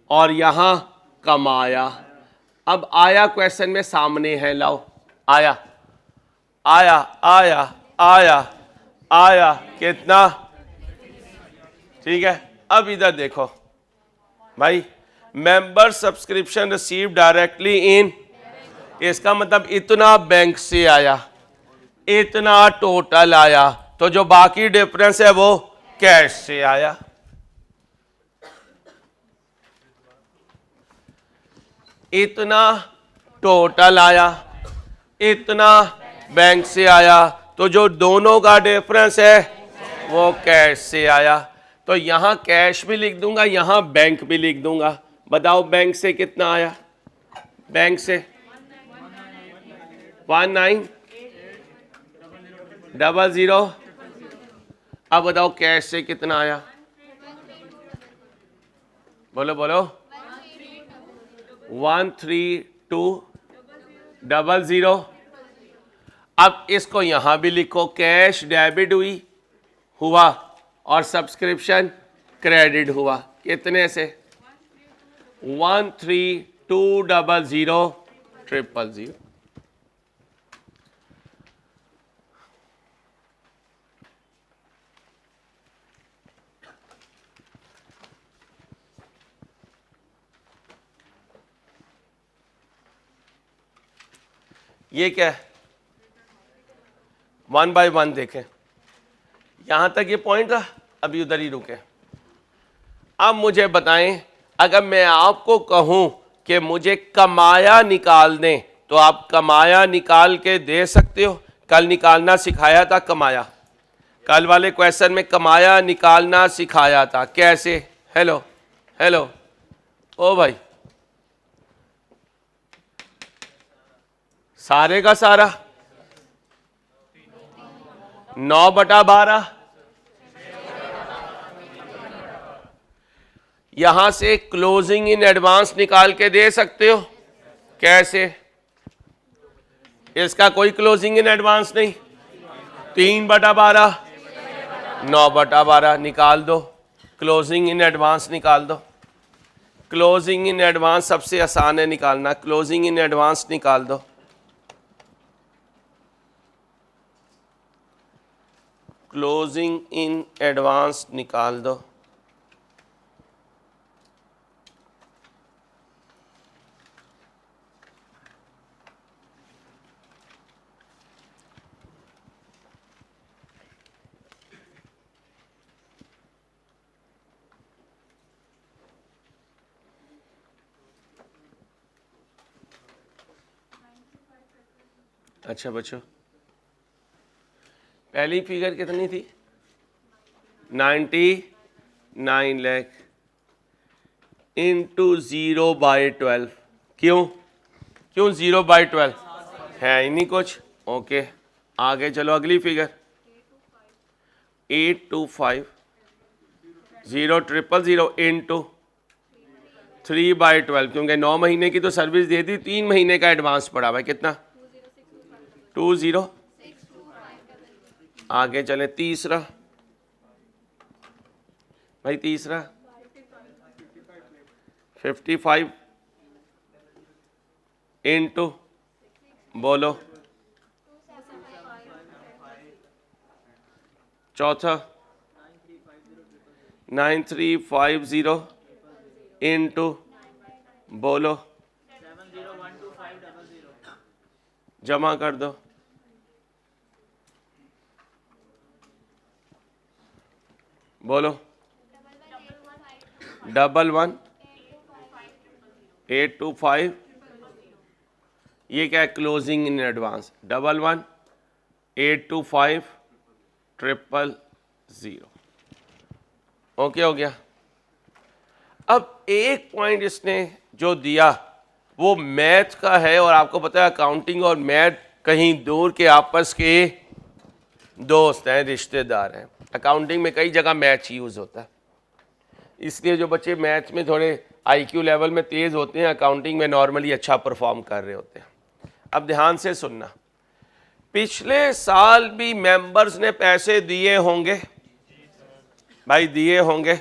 और यहां कमाया। अब आया क्वेश्चन में सामने है, लाओ आया, आया आया आया आया, कितना? ठीक है। अब इधर देखो भाई, member subscription receive directly in, इसका मतलब इतना बैंक से आया, इतना टोटल आया, तो जो बाकी डिफरेंस है वो कैश से आया। इतना टोटल आया, इतना बैंक से आया, तो जो दोनों का डिफरेंस है वो कैश से आया। तो यहां कैश भी लिख दूंगा, यहां बैंक भी लिख दूंगा। बताओ बैंक से कितना आया? बैंक से 19 00। अब बताओ कैश से कितना आया, बोलो बोलो। 13200। अब इसको यहां भी लिखो, कैश डेबिट हुआ और सब्सक्रिप्शन क्रेडिट हुआ। कितने से? 1320000। ये क्या है? 1 बाय 1 देखें, यहां तक ये पॉइंट रहा, अभी उधर ही रुके। अब मुझे बताएं, अगर मैं आपको कहूं कि मुझे कमाया निकाल दें, तो आप कमाया निकाल के दे सकते हो? कल निकालना सिखाया था कमाया, कल वाले क्वेश्चन में कमाया निकालना सिखाया था। कैसे? हेलो हेलो ओ भाई, सारे का सारा 9/12। यहां से क्लोजिंग इन एडवांस निकाल के दे सकते हो। कैसे? इसका कोई क्लोजिंग इन एडवांस नहीं, 3/12 9/12 निकाल दो, क्लोजिंग इन एडवांस निकाल दो। क्लोजिंग इन एडवांस सबसे आसान है निकालना, क्लोजिंग इन एडवांस निकाल दो। क्लोजिंग इन एडवांस निकाल दो। अच्छा बच्चों, पहली फिगर कितनी थी? 99 लाख इंटू 0/12। क्यों 0/12 है ही नहीं कुछ। ओके, आगे चलो, अगली फिगर 825 000 इंटू 3/12, क्योंकि 9 महीने की तो सर्विस दे दी, 3 महीने का एडवांस पड़ा भाई। कितना? 20। आगे चले, तीसरा भाई, तीसरा 55 इंटू, बोलो, चौथा 9350 इंटू, बोलो, जमा कर दो, बोलो, 111825। ये क्या है? Closing in advance. 11182500। ओके हो गया। अब एक पॉइंट इसने जो दिया वो मैथ का है, और आपको पता है अकाउंटिंग और मैथ कहीं दूर के आपस के दोस्त हैं, रिश्तेदार हैं। अकाउंटिंग में कई जगह मैथ यूज होता है, इसलिए जो बच्चे मैथ में थोड़े आईक्यू लेवल में तेज होते हैं, अकाउंटिंग में नॉर्मली अच्छा परफॉर्म कर रहे होते हैं। अब ध्यान से सुनना, पिछले साल भी मेंबर्स ने पैसे दिए होंगे भाई, दिए होंगे।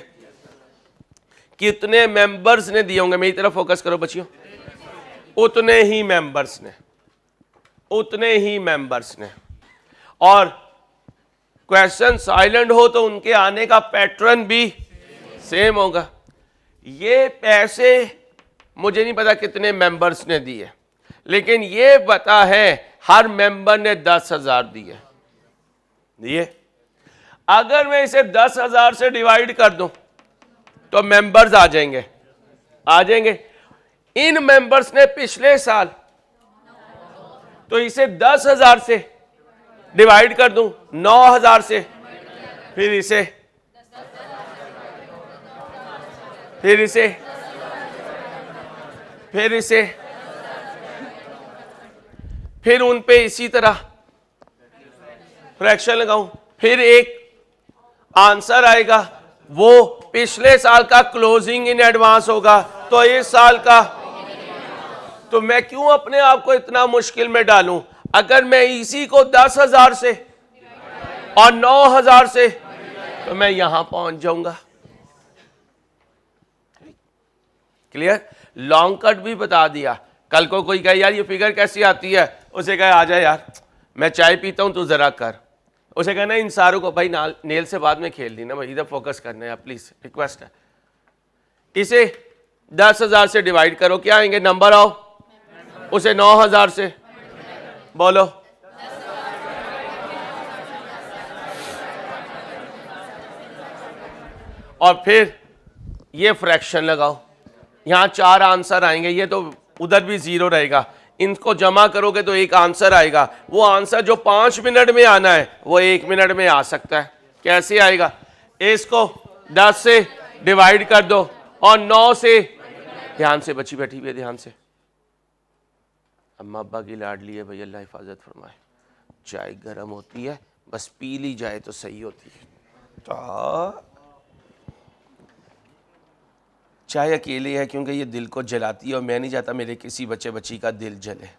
कितने मेंबर्स ने दिए होंगे? मेरी तरफ फोकस करो बच्चियों। उतने ही मेंबर्स ने। और क्वेश्चन साइलेंट हो तो उनके आने का पैटर्न भी सेम होगा। ये पैसे मुझे नहीं पता कितने मेंबर्स ने दिए, लेकिन ये पता है हर मेंबर ने 10,000 दिए। अगर मैं इसे 10,000 से डिवाइड कर दूं तो मेंबर्स आ जाएंगे। इन मेंबर्स ने पिछले साल, तो इसे 10,000 से डिवाइड कर दूं 9,000 से, फिर इसे फिर उन पे इसी तरह फ्रैक्शन लगाऊं, फिर एक आंसर आएगा, वो पिछले साल का क्लोजिंग इन एडवांस होगा, तो इस साल का। तो मैं क्यों अपने आप को इतना मुश्किल में डालूं? अगर मैं इसी को 10,000 से और 9,000 से, तो मैं यहां पहुंच जाऊंगा। क्लियर? लॉन्ग कट भी बता दिया। कल को कोई कहे यार ये फिगर कैसी आती है, उसे कहे आ जा यार मैं चाय पीता हूं तू जरा कर। उसे कहना इन सारों को भाई नेल से बाद में खेल ली ना भाई, इधर फोकस करना है प्लीज, रिक्वेस्ट है। इसे 10,000 से डिवाइड करो, क्या आएंगे नंबर? आओ उसे 9,000 से बोलो, और फिर ये फ्रैक्शन लगाओ, यहां 4 आंसर आएंगे, ये तो उधर भी 0 रहेगा, इनको जमा करोगे तो एक आंसर आएगा। वो आंसर जो 5 मिनट में आना है वो 1 मिनट में आ सकता है। कैसे आएगा? इसको 10 से डिवाइड कर दो और 9 से, ध्यान से बच्ची बैठी हुई है, ध्यान से, अम्मा अब्बा की लाडली है भाई, अल्लाह हिफाजत फरमाए। चाय गर्म होती है, बस पी ली जाए तो सही होती है। तो चाय अकेले है क्योंकि ये दिल को जलाती है, और मैं नहीं चाहता मेरे किसी बच्चे बच्ची का दिल जले।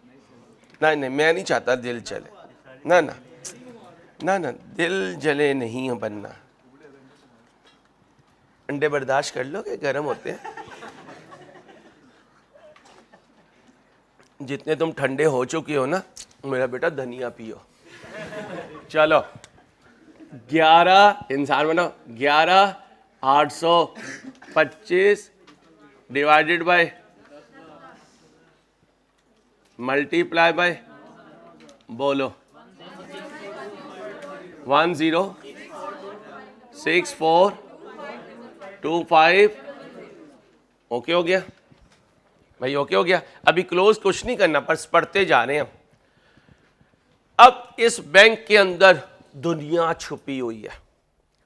नहीं नहीं, मैं नहीं चाहता दिल जले, ना ना ना ना, दिल जले नहीं बनना। अंडे बर्दाश्त कर लो कि गर्म होते हैं? जितने तुम ठंडे हो चुके हो ना, मेरा बेटा धनिया पियो। चलो 11 इंसान बनो, 11,825 डिवाइडेड बाय मल्टीप्लाई बाय, बोलो 106425। ओके हो गया भाई, ओके हो गया। अभी क्लोज कुछ नहीं करना, पर पढ़ते जा रहे हैं हम। अब इस बैंक के अंदर दुनिया छुपी हुई है।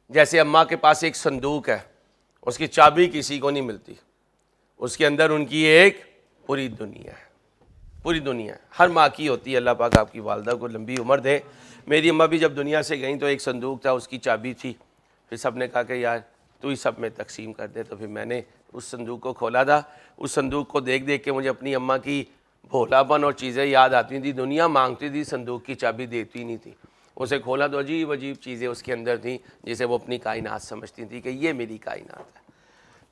जैसे अम्मा के पास एक संदूक है, उसकी चाबी किसी को नहीं मिलती, उसके अंदर उनकी एक पूरी दुनिया है, पूरी दुनिया है। हर माँ की होती है। अल्लाह पाक आपकी वालदा को लंबी उम्र दे। मेरी अम्मा भी जब दुनिया से गई तो एक संदूक था, उसकी चाबी थी। फिर सब ने कहा कि यार तू ही सब में तकसीम कर दे। तो फिर मैंने उस संदूक को खोला था। उस संदूक को देख देख के मुझे अपनी अम्मा की भोलापन और चीज़ें याद आती थी। दुनिया मांगती थी, संदूक की चाबी देती नहीं थी। उसे खोला तो अजीब अजीब चीज़ें उसके अंदर थी, जिसे वो अपनी कायनात समझती थी कि ये मेरी कायनात है।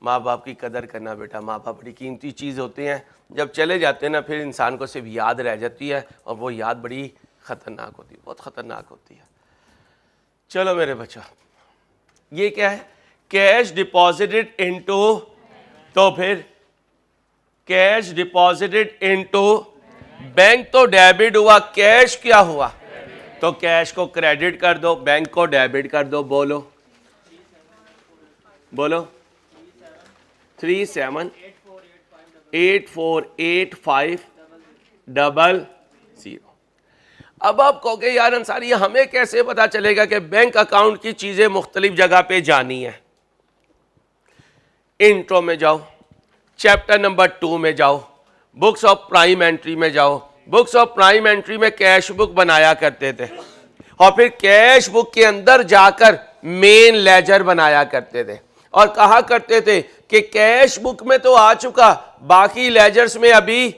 माँ बाप की कदर करना बेटा, माँ बाप बड़ी कीमती चीज़ होते हैं। जब चले जाते हैं ना, फिर इंसान को सिर्फ याद रह जाती है, और वो याद बड़ी ख़तरनाक होती है, बहुत ख़तरनाक होती है। चलो मेरे बच्चा, ये क्या है? कैश डिपॉजिटेड इनटू, तो फिर कैश डिपॉजिटेड इनटू बैंक तो डेबिट हुआ, कैश क्या हुआ? तो कैश को क्रेडिट कर दो, बैंक को डेबिट कर दो। बोलो बोलो 37848500। अब आप कहोगे यार अंसारी हमें कैसे पता चलेगा कि बैंक अकाउंट की चीजें मुख्तलिफ जगह पे जानी है? इंट्रो में जाओ, चैप्टर नंबर 2 में जाओ, बुक्स ऑफ प्राइम एंट्री में जाओ। बुक्स ऑफ प्राइम एंट्री में कैश बुक बनाया करते थे, और फिर कैश बुक के अंदर जाकर मेन लेजर बनाया करते थे, और कहा करते थे कि कैश बुक में तो आ चुका, बाकी लेजर्स में अभी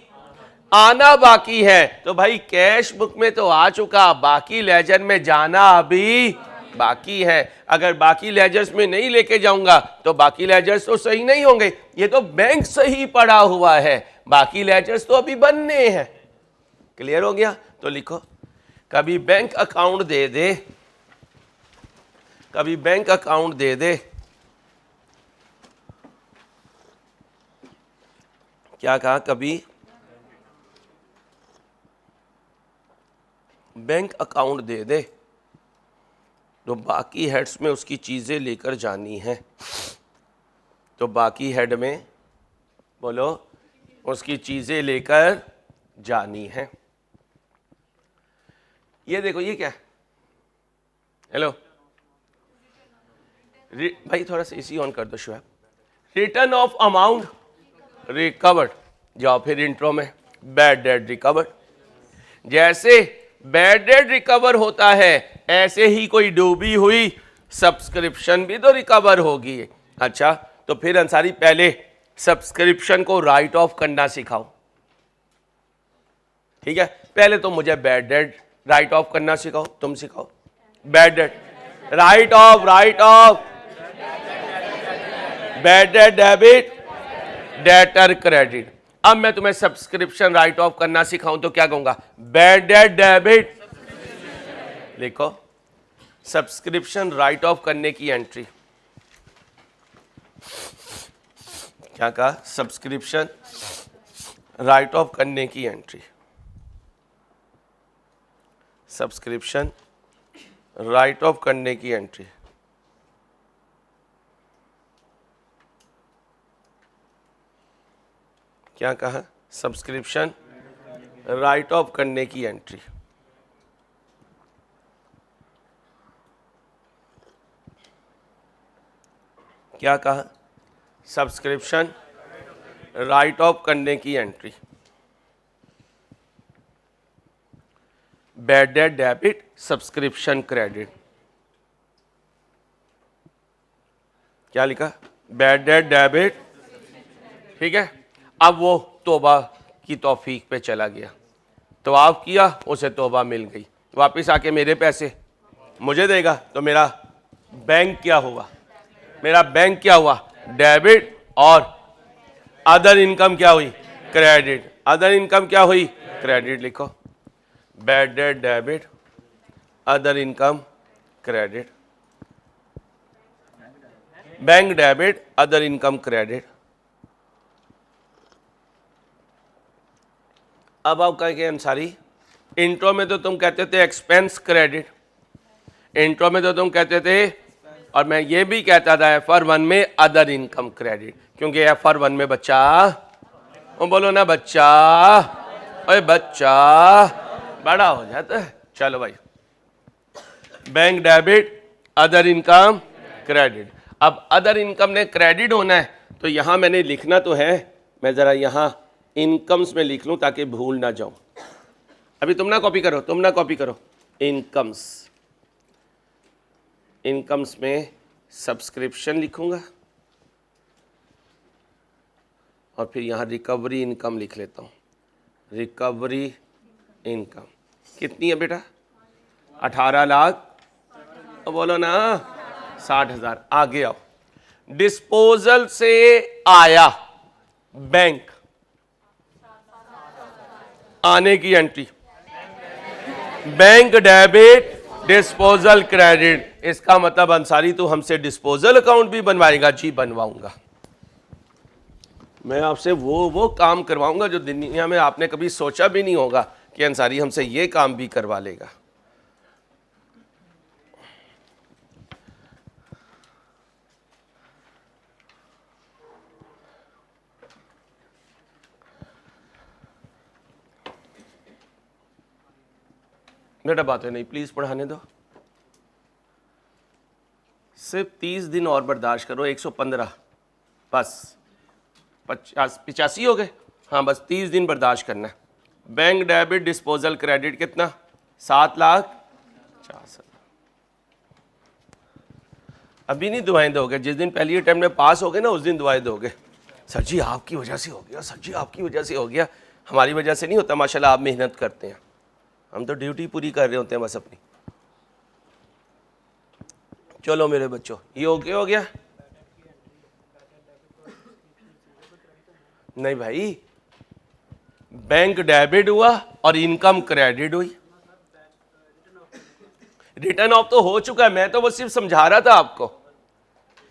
आना बाकी है। तो भाई कैश बुक में तो आ चुका, बाकी लेजर में जाना अभी बाकी है। अगर बाकी लेजर्स में नहीं लेके जाऊंगा तो बाकी लेजर्स तो सही नहीं होंगे। ये तो बैंक सही पड़ा हुआ है, बाकी लेजर्स तो अभी बनने हैं। क्लियर हो गया? तो लिखो, कभी बैंक अकाउंट दे दे, कभी बैंक अकाउंट दे दे, क्या कहा? कभी बैंक अकाउंट दे दे तो बाकी हेड्स में उसकी चीज़ें लेकर जानी है। तो बाकी हेड में बोलो उसकी चीज़ें लेकर जानी है। ये देखो, ये क्या है? हेलो भाई, थोड़ा सा इसी ऑन कर दो Shoaib. Return of amount recovered. जाओ फिर इंट्रो में, बैड डेट रिकवर्ड। जैसे बैड डेट रिकवर होता है, ऐसे ही कोई डूबी हुई सब्सक्रिप्शन भी तो रिकवर होगी। अच्छा, तो फिर अंसारी पहले सब्सक्रिप्शन को राइट ऑफ करना सिखाओ। ठीक है, पहले तो मुझे बैड डेट राइट ऑफ करना सिखाओ, तुम सिखाओ। Bad debt right of, right of. Bad debt debit, debtor credit. अब मैं तुम्हें सब्सक्रिप्शन राइट ऑफ करना सिखाऊं तो क्या कहूंगा? Bad debt debit. लिखो, सब्सक्रिप्शन राइट ऑफ करने की एंट्री। क्या कहा? सब्सक्रिप्शन राइट ऑफ करने की एंट्री। सब्सक्रिप्शन राइट ऑफ करने की एंट्री। क्या कहा? सब्सक्रिप्शन राइट ऑफ करने की एंट्री। क्या कहा? सब्सक्रिप्शन राइट ऑफ करने की entry. Bad debt debit, subscription credit. क्या लिखा? Bad debt debit. ठीक है, अब वो तौबा की तौफीक पे चला गया, तवाफ किया, उसे तौबा मिल गई, वापस आके मेरे पैसे मुझे देगा, तो मेरा बैंक क्या हुआ? मेरा बैंक क्या हुआ? डेबिट। और अदर इनकम क्या हुई? क्रेडिट। अदर इनकम क्या हुई? क्रेडिट। लिखो, bad debt debit, other income credit. Bank debit, other income credit. अब आप कहेंगे अंसारी, इंट्रो में तो तुम कहते थे एक्सपेंस क्रेडिट, इंट्रो में तो तुम कहते थे, और मैं ये भी कहता था FR1 में अदर इनकम क्रेडिट, क्योंकि FR1 में बच्चा, वो बोलो ना बच्चा, ओए बच्चा बड़ा हो जाता है। चलो भाई, bank debit, other income credit. अब अदर इनकम ने क्रेडिट होना है, तो यहां मैंने लिखना तो है, मैं जरा यहां इनकम्स में लिख लूं ताकि भूल ना जाऊं। अभी तुम ना कॉपी करो, तुम ना कॉपी करो। इनकम्स, इनकम्स में सब्सक्रिप्शन लिखूंगा और फिर यहां रिकवरी इनकम लिख लेता हूं। रिकवरी इनकम कितनी है बेटा? 18 लाख, तो बोलो ना 60,000। आगे आओ, डिस्पोजल से आया बैंक, आने की entry, bank debit, disposal credit. इसका मतलब अंसारी तू हमसे डिस्पोजल अकाउंट भी बनवाएगा? जी बनवाऊंगा। मैं आपसे वो काम करवाऊंगा जो दुनिया में आपने कभी सोचा भी नहीं होगा कि अंसारी हमसे ये काम भी करवा लेगा। बेटा बात है नहीं, प्लीज पढ़ाने दो। सिर्फ 30 दिन और बर्दाश्त करो। 115 बस, 85 हो गए। हाँ बस 30 दिन बर्दाश्त करना है। बैंक डेबिट, डिस्पोजल क्रेडिट कितना? 7,50,000। अभी नहीं दुआएं दोगे, जिस दिन पहली अटेम्प्ट में पास हो गए ना उस दिन दुआएं दोगे। सर जी आपकी वजह से हो गया, सर जी आपकी वजह से हो गया। हमारी वजह से नहीं होता, माशाल्लाह आप मेहनत करते हैं, हम तो ड्यूटी पूरी कर रहे होते हैं बस अपनी। चलो मेरे बच्चों, ये ओके हो गया? नहीं भाई, बैंक डेबिट हुआ और इनकम क्रेडिट हुई। रिटर्न ऑफ तो हो चुका है, मैं तो वो सिर्फ समझा रहा था आपको।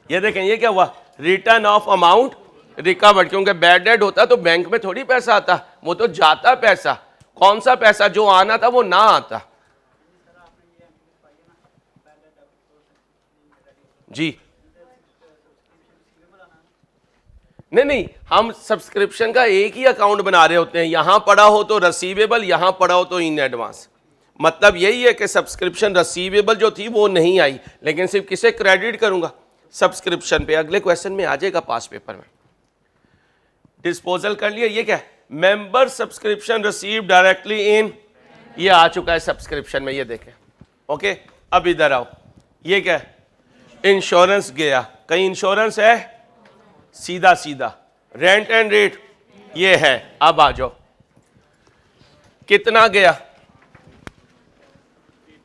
ये देखें, ये क्या हुआ? रिटर्न ऑफ अमाउंट रिकवर्ड, क्योंकि बैड डेट होता तो बैंक में थोड़ी पैसा आता, वो तो जाता पैसा। कौन सा पैसा? जो आना था वो ना आता। जी नहीं, हम सब्सक्रिप्शन का एक ही अकाउंट बना रहे होते हैं। यहां पड़ा हो तो रिसीवेबल, यहां पड़ा हो तो इन एडवांस। मतलब यही है कि सब्सक्रिप्शन रिसीवेबल जो थी वो नहीं आई, लेकिन सिर्फ किसे क्रेडिट करूंगा? सब्सक्रिप्शन पे। अगले क्वेश्चन में आ जाएगा पास पेपर में। डिस्पोजल कर लिया। ये क्या है? Member subscription receive directly in, ये आ चुका है सब्सक्रिप्शन में, ये देखें। ओके, अब इधर आओ, ये क्या है? इंश्योरेंस गया, कहीं इंश्योरेंस है? सीधा सीधा रेंट एंड रेट ये है। अब आ जाओ, कितना गया?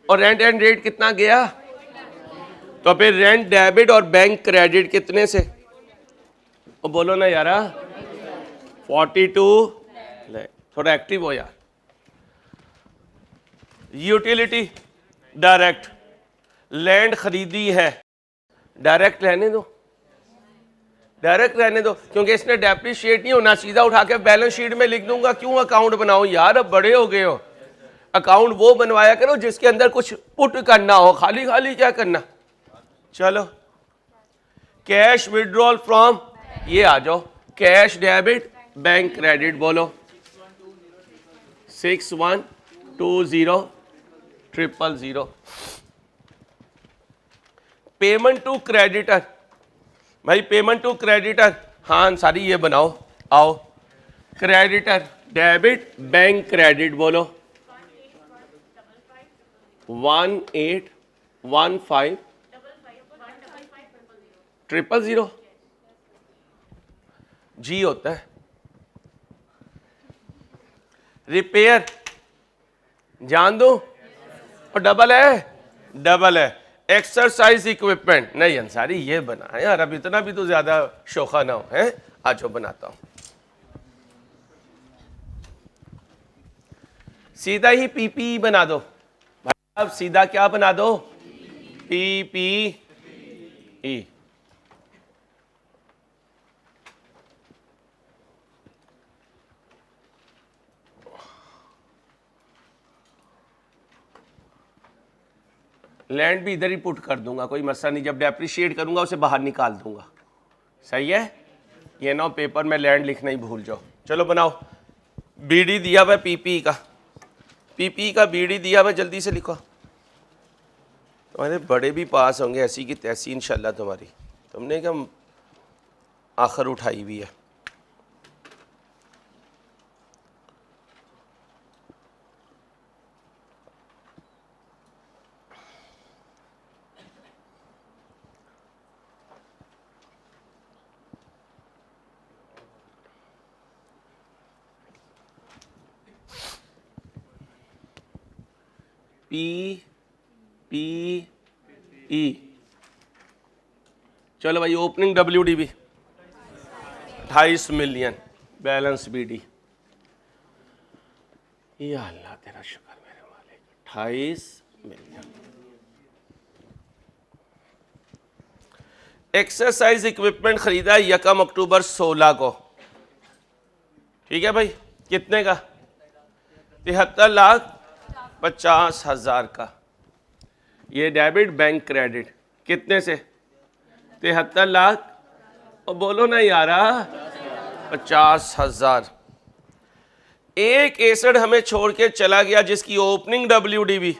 और रेंट एंड रेट कितना गया? तो फिर रेंट डेबिट और बैंक क्रेडिट कितने से? और बोलो ना यारा, 42। थोड़ा एक्टिव हो यार। यूटिलिटी डायरेक्ट, लैंड खरीदी है, डायरेक्ट रहने दो, डायरेक्ट रहने दो, क्योंकि इसने डेप्रिशिएट नहीं होना, सीधा उठा के बैलेंस शीट में लिख दूंगा। क्यों अकाउंट बनाओ यार, अब बड़े हो गए हो। अकाउंट वो बनवाया करो जिसके अंदर कुछ पुट करना हो, खाली खाली क्या करना। चलो, कैश विड्रॉल फ्रॉम, ये आ जाओ, कैश डेबिट बैंक क्रेडिट, बोलो 61200000। पेमेंट टू क्रेडिटर, भाई पेमेंट टू क्रेडिटर, हाँ अंसारी ये बनाओ, आओ। क्रेडिटर डेबिट बैंक क्रेडिट, बोलो 18150000 जी होता है। रिपेयर जान दो, और डबल है, डबल है। एक्सरसाइज इक्विपमेंट नहीं अंसारी ये बना है यार, अब इतना भी तो ज्यादा शोखा ना हो है। आज जो बनाता हूं, सीधा ही पीपी बना दो भाई, अब सीधा क्या बना दो? पीपीई। लैंड भी इधर ही पुट कर दूंगा, कोई मसला नहीं। जब डेप्रिशिएट करूंगा उसे बाहर निकाल दूंगा, सही है। ये ना पेपर में लैंड लिखना ही भूल जाओ। चलो बनाओ। बीडी दिया हुआ पीपी का, पीपी का बीडी दिया हुआ, जल्दी से लिखो। तुम्हारे बड़े भी पास होंगे ऐसी की तैसी इंशाल्लाह तुम्हारी, तुमने क्या आखिर उठाई हुई है। PPE। चलो भाई, opening WDB 28 million, balance BD। या अल्लाह तेरा शुक्र मेरे मालिक, 28 मिलियन। एक्सरसाइज इक्विपमेंट खरीदा 1 अक्टूबर 16 को, ठीक है भाई। कितने का? 73,50,000 का। ये डेबिट बैंक क्रेडिट कितने से? 73 लाख, और बोलो ना यारा 50,000। एक एसेट हमें छोड़ के चला गया जिसकी ओपनिंग WDB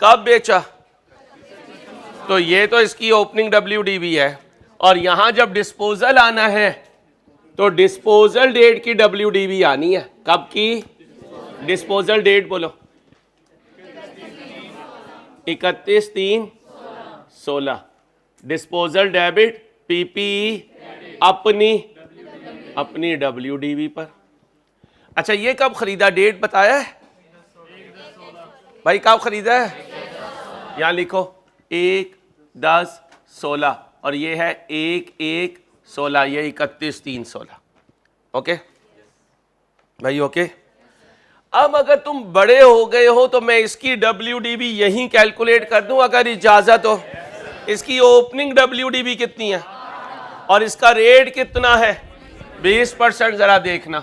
कब बेचा? तो ये तो इसकी ओपनिंग WDB है, और यहां जब डिस्पोजल आना है तो डिस्पोजल डेट की WDB आनी है। कब की डिस्पोजल डेट? बोलो 31/3/16। डिस्पोजल डेबिट PPE अपनी WDB पर। अच्छा, ये कब खरीदा? डेट बताया है भाई, कब खरीदा है? यहां लिखो 1/10/16, और ये है 1/1/16, ये 31/3/16। ओके भाई, ओके। अब अगर तुम बड़े हो गए हो तो मैं इसकी WDB यहीं कैलकुलेट कर दूं अगर इजाजत हो। इसकी ओपनिंग WDB कितनी है और इसका रेट कितना है? 20%। जरा देखना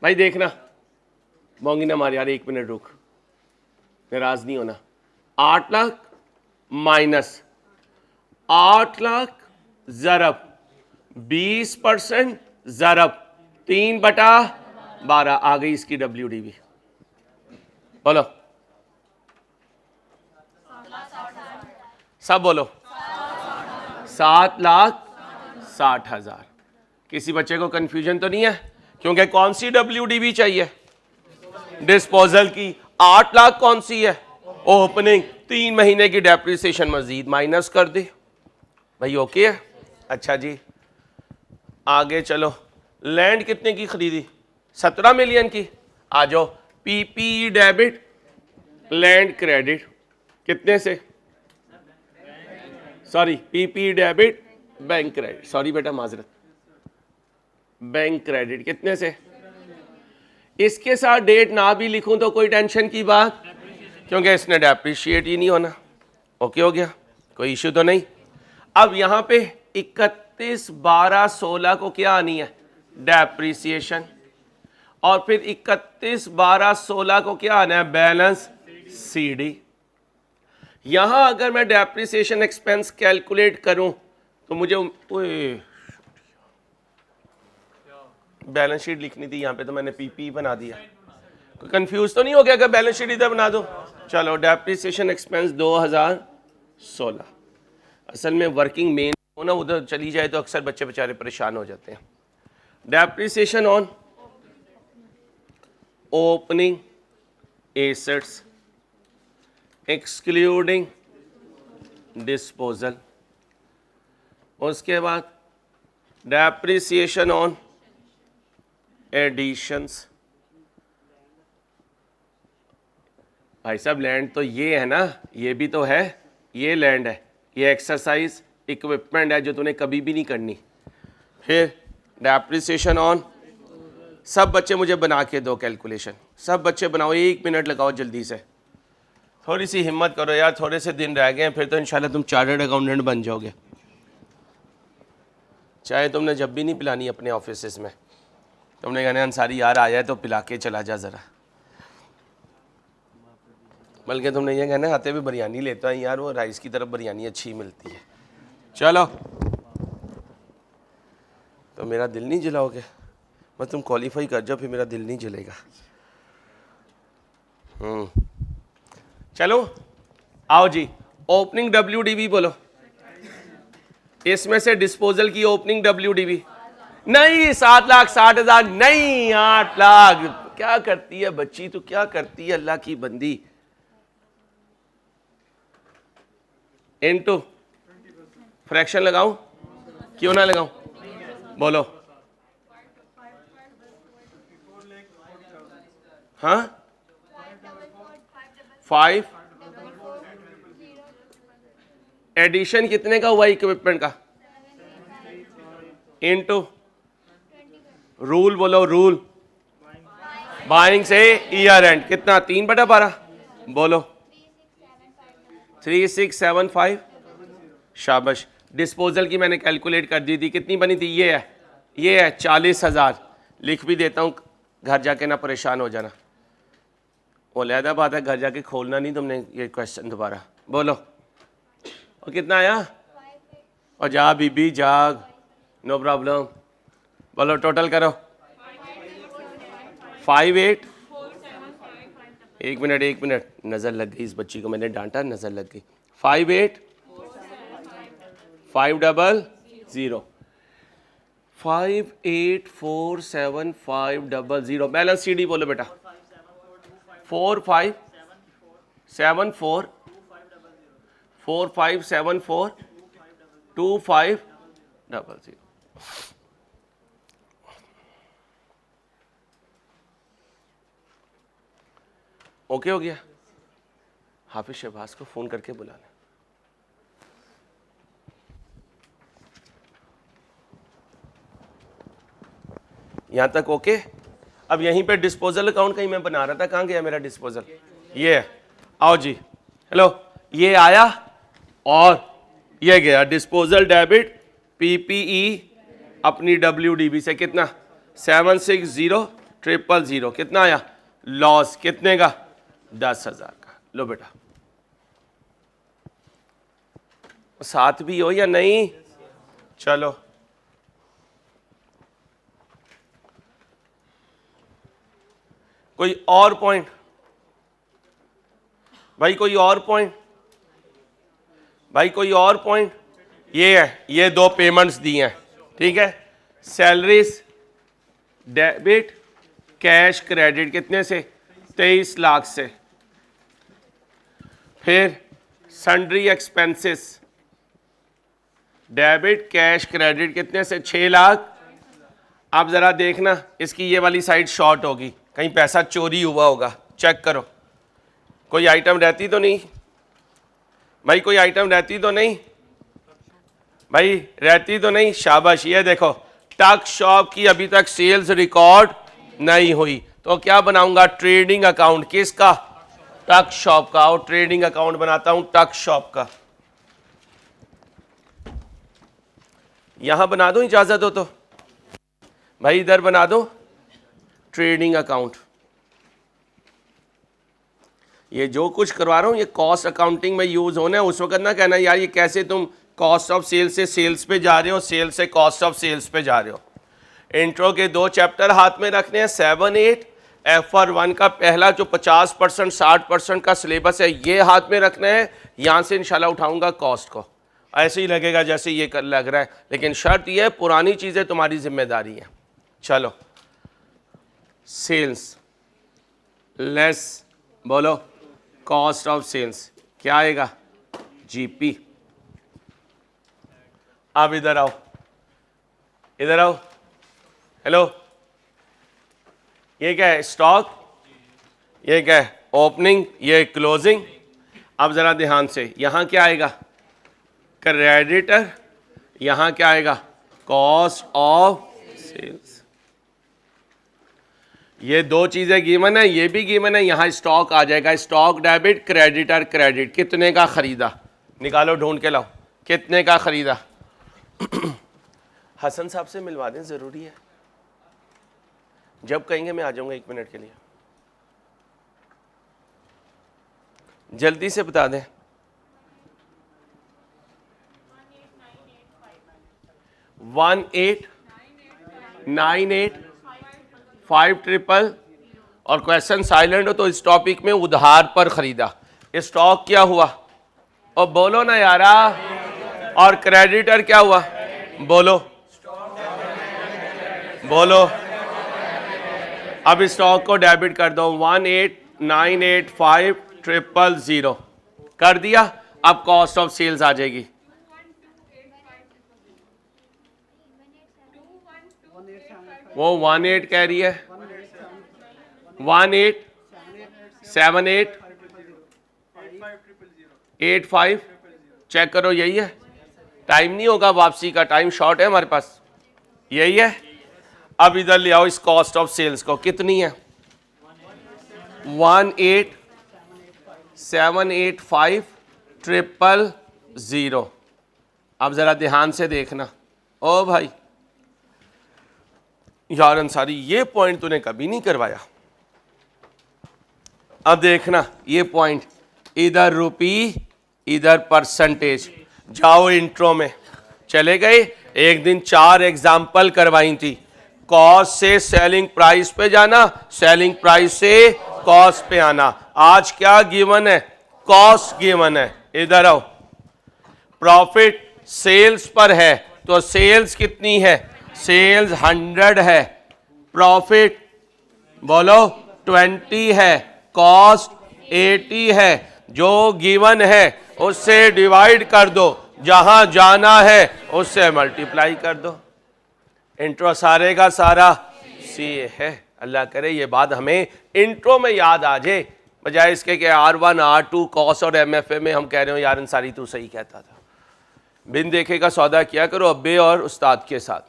भाई, देखना। मोंगी ना मार यार, 1 मिनट रुक, नाराज नहीं होना। 8 लाख माइनस 8 लाख ज़रब 20% ज़रब 3/12 आ गई इसकी WDB। बोलो सब बोलो। 7,60,000। किसी बच्चे को कंफ्यूजन तो नहीं है? क्योंकि कौन सी WDB चाहिए? डिस्पोजल की। 8 लाख कौन सी है? ओपनिंग 3 महीने की डेप्रिसिएशन मजीद माइनस कर दी भाई, ओके है। अच्छा जी आगे चलो, लैंड कितने की खरीदी? 17 मिलियन की। आ जाओ, पीपी डेबिट लैंड क्रेडिट कितने से? Sorry, PP debit bank credit, sorry बेटा माजरत, बैंक क्रेडिट कितने से? इसके साथ डेट ना भी लिखूं तो कोई टेंशन की बात, क्योंकि इसने डेप्रिशिएट ही नहीं होना। ओके हो गया, कोई इश्यू तो नहीं। अब यहां पे 31/12/16 को क्या आनी है? डेप्रिसिएशन। और फिर 31/12/16 को क्या आना है? Balance CD. यहां अगर मैं डेप्रिसिएशन एक्सपेंस कैलकुलेट करूं तो मुझे बैलेंस शीट लिखनी थी, यहां पे तो मैंने पीपी बना दिया। कोई कंफ्यूज तो नहीं हो गया अगर बैलेंस शीट इधर बना दो? चलो, डेप्रिसिएशन एक्सपेंस 2016। असल में वर्किंग मेन हो ना, उधर चली जाए तो अक्सर बच्चे बेचारे परेशान हो जाते हैं। Depreciation on opening assets excluding disposal. उसके बाद डेप्रिसिएशन ऑन एडिशंस। भाई साहब लैंड तो ये है ना, ये भी तो है, ये लैंड है, ये एक्सरसाइज इक्विपमेंट है जो तूने कभी भी नहीं करनी। फिर डेप्रिसिएशन ऑन, सब बच्चे मुझे बना के दो कैलकुलेशन, सब बच्चे बनाओ, 1 मिनट लगाओ जल्दी से, थोड़ी सी हिम्मत करो यार, थोड़े से दिन रह गए हैं, फिर तो इंशाल्लाह तुम चार्टर्ड अकाउंटेंट बन जाओगे। चाहे तुमने जब भी नहीं पिलानी अपने ऑफिस में, तुमने कहना अंसारी यार आया है तो पिला के चला जा ज़रा, बल्कि तुमने ये कहना आते हुए बिरयानी लेता है यार, वो राइस की तरफ बिरयानी अच्छी मिलती है। चलो, तो मेरा दिल नहीं जलाओगे? बस तुम क्वालिफाई कर जाओ, फिर मेरा दिल नहीं जलेगा। चलो आओ जी, ओपनिंग WDV बोलो। इसमें से डिस्पोजल की ओपनिंग WDV नहीं, 7,60,000 नहीं, 8 लाख। क्या करती है बच्ची तू, क्या करती है अल्लाह की बंदी? इनटू फ्रैक्शन लगाऊं? क्यों ना लगाऊं? बोलो। हाँ, 5 एडिशन कितने का हुआ इक्विपमेंट का? इनटू रूल बोलो, रूल बाइंग से ईयर एंड कितना? 3/12 बोलो। 3675। शाबाश। डिस्पोजल की मैंने कैलकुलेट कर दी थी, कितनी बनी थी? ये है 40,000। लिख भी देता हूँ, घर जाके ना परेशान हो जाना। वो लहदा बात है, घर जाके खोलना नहीं तुमने ये क्वेश्चन दोबारा। बोलो, और कितना आया? और जा बीबी जाग, नो प्रॉब्लम। बोलो टोटल करो। 58। एक मिनट, नज़र लग गई इस बच्ची को, मैंने डांटा, नज़र लग गई। 58 500 584750। बैलेंस CD बोलो बेटा। 4574 4574 2500। ओके हो गया? हाफिज शहबाज को फोन करके बुलाना। यहां तक ओके? अब यहीं पे डिस्पोजल अकाउंट कहीं मैं बना रहा था, कहां गया मेरा डिस्पोजल? ये है, आओ जी। हेलो, ये आया और ये गया। डिस्पोजल डेबिट PPE अपनी WDB से कितना? 760000। कितना आया? लॉस कितने का? 10,000 का। लो बेटा, साथ भी हो या नहीं? चलो, कोई और पॉइंट? भाई कोई और पॉइंट? भाई कोई और पॉइंट? ये है, ये 2 पेमेंट्स दी हैं, ठीक है। सैलरीज डेबिट कैश क्रेडिट कितने से? 23 लाख से। फिर sundry expenses, debit cash credit कितने से 6 लाख। अब ज़रा देखना इसकी ये वाली साइड शॉर्ट होगी, कहीं पैसा चोरी हुआ होगा, चेक करो। कोई आइटम रहती तो नहीं भाई, कोई आइटम रहती तो नहीं भाई, रहती तो नहीं। शाबाश, ये देखो टक शॉप की अभी तक सेल्स रिकॉर्ड नहीं हुई, तो क्या बनाऊंगा, ट्रेडिंग अकाउंट। किसका, टक शॉप का। और ट्रेडिंग अकाउंट बनाता हूं टक शॉप का। यहां बना दो, इजाजत हो तो भाई, इधर बना दो ट्रेडिंग अकाउंट। ये जो कुछ करवा रहा हूं ये कॉस्ट अकाउंटिंग में यूज होना है। उस वक्त ना कहना यार ये कैसे तुम कॉस्ट ऑफ सेल्स से सेल्स पे जा रहे हो, सेल्स से कॉस्ट ऑफ सेल्स पे जा रहे हो। इंट्रो के 2 चैप्टर हाथ में रखने हैं, 7, 8। FR1 का पहला जो 50% 60% का सिलेबस है ये हाथ में रखना है। यहाँ से इंशाल्लाह उठाऊंगा कॉस्ट को, ऐसे ही लगेगा जैसे ये लग रहा है, लेकिन शर्त यह है पुरानी चीज़ें तुम्हारी जिम्मेदारी है। चलो, सेल्स लेस बोलो कॉस्ट ऑफ सेल्स क्या आएगा, GP। अब इधर आओ, इधर आओ, हेलो, ये क्या है, स्टॉक, ये क्या है, ओपनिंग, ये क्लोजिंग। अब ज़रा ध्यान से, यहाँ क्या आएगा, क्रेडिटर, यहाँ क्या आएगा, कॉस्ट ऑफ सेल्स। ये 2 चीज़ें गिवन है, ये भी गिवन है। यहाँ स्टॉक आ जाएगा, स्टॉक डेबिट, क्रेडिटर क्रेडिट। कितने का खरीदा, निकालो ढूंढ के लाओ, कितने का खरीदा। हसन साहब से मिलवा दें, ज़रूरी है। जब कहेंगे मैं आ जाऊंगा 1 मिनट के लिए, जल्दी से बता दें। 189855 और क्वेश्चन साइलेंट हो तो इस टॉपिक में उधार पर खरीदा। स्टॉक क्या हुआ, और बोलो ना यारा। और क्रेडिटर क्या हुआ, बोलो बोलो। अब स्टॉक को डेबिट कर दो, 18985000 कर दिया। अब कॉस्ट ऑफ सेल्स आ जाएगी, वो 18 कह रही है, 187885 चेक करो, यही है। टाइम नहीं होगा वापसी का, टाइम शॉर्ट है हमारे पास, यही है। अब इधर ले आओ इस कॉस्ट ऑफ सेल्स को, कितनी है, 18785000। अब जरा ध्यान से देखना, ओ भाई यार अंसारी ये पॉइंट तूने कभी नहीं करवाया। अब देखना ये पॉइंट, इधर रुपी इधर परसेंटेज। जाओ इंट्रो में, चले गए। एक दिन 4 एग्जाम्पल करवाई थी, कॉस्ट से सेलिंग प्राइस पे जाना, सेलिंग प्राइस से कॉस्ट पे आना। आज क्या गिवन है, कॉस्ट गिवन है। इधर आओ, प्रॉफिट सेल्स पर है तो सेल्स कितनी है, सेल्स 100 है, प्रॉफिट बोलो 20 है, कॉस्ट 80 है। जो गिवन है उससे डिवाइड कर दो, जहां जाना है उससे मल्टीप्लाई कर दो। इंट्रो सारे का सारा सी है। अल्लाह करे ये बात हमें इंट्रो में याद आ जाए, बजाय इसके कि R1 R2 कॉस और MFA में हम कह रहे हो यार अंसारी तू सही कहता था। बिन देखे का सौदा किया करो अब्बे और उस्ताद के साथ,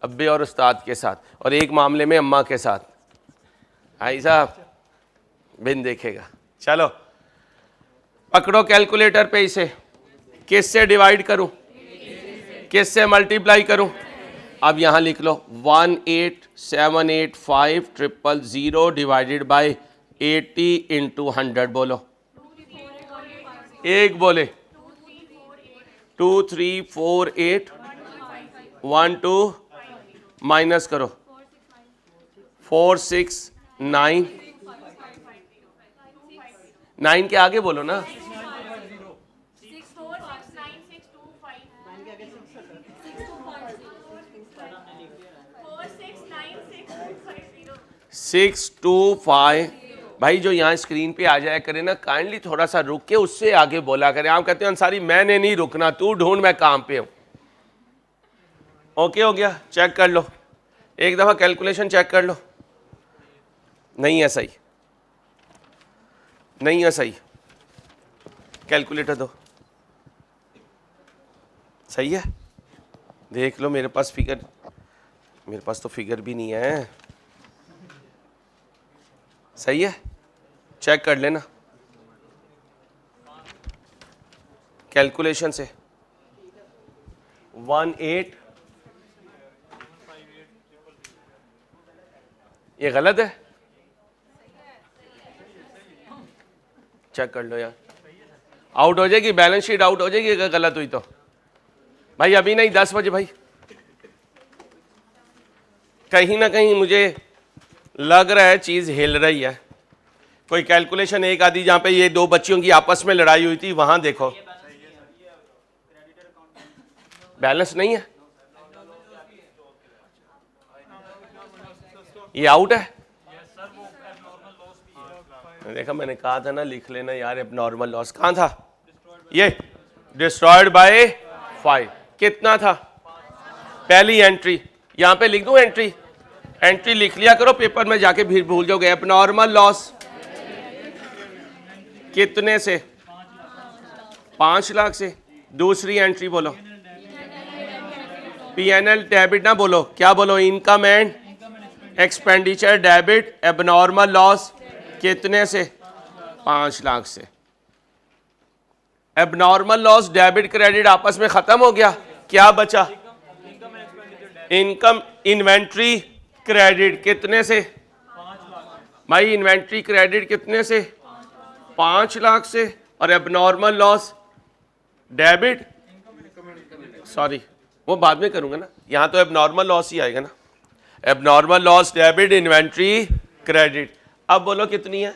अब्बे और उस्ताद के साथ, और एक मामले में अम्मा के साथ। भाई साहब बिन देखेगा। चलो पकड़ो कैलकुलेटर पे, इसे किससे डिवाइड करूं, किससे मल्टीप्लाई करूं। अब यहां लिख लो 1878500 डिवाइडेड बाय 80 इंटू 100। बोलो, एक बोले 2348 12 माइनस करो 469 9 के आगे बोलो ना, 625 भाई जो यहाँ स्क्रीन पे आ जाया करे ना, काइंडली थोड़ा सा रुक के उससे आगे बोला करें। आप कहते हैं अंसारी मैंने नहीं रुकना, तू ढूंढ, मैं काम पे हूँ। ओके हो गया, चेक कर लो एक दफ़ा, कैलकुलेशन चेक कर लो। नहीं है सही, नहीं है सही, कैलकुलेटर दो। सही है, देख लो मेरे पास फिगर, मेरे पास तो फिगर भी नहीं है। सही है, चेक कर लेना कैलकुलेशन से। 18, ये गलत है, चेक कर लो यार। आउट हो जाएगी बैलेंस शीट, आउट हो जाएगी अगर गलत हुई तो। भाई अभी नहीं, 10 बजे भाई। कहीं ना कहीं मुझे लग रहा है चीज़ हिल रही है। कोई कैलकुलेशन एक आधी जहाँ पे ये दो बच्चियों की आपस में लड़ाई हुई थी, वहाँ देखो बैलेंस नहीं है, ये आउट है। देखा, मैंने कहा था ना लिख लेना यार, एबनॉर्मल लॉस कहाँ था? ये डिस्ट्रॉयड बाय 5 कितना था? पहली एंट्री, यहाँ पे लिख दूं एंट्री, एंट्री लिख लिया करो पेपर में जाके, फिर भूल जाओगे। एबनॉर्मल लॉस कितने से? 5 लाख से। दूसरी एंट्री बोलो, पीएनएल डेबिट ना बोलो, क्या बोलो? Income and expenditure debit, abnormal loss कितने से? 5 लाख से। एबनॉर्मल लॉस डेबिट क्रेडिट आपस में खत्म हो गया, क्या बचा? इनकम इन्वेंट्री क्रेडिट कितने से? भाई इन्वेंट्री क्रेडिट कितने से? 5 लाख से। और एबनॉर्मल लॉस डेबिट, सॉरी वो बाद में करूंगा ना, यहां तो एबनॉर्मल लॉस ही आएगा ना। Abnormal loss debit inventory credit. अब बोलो कितनी है?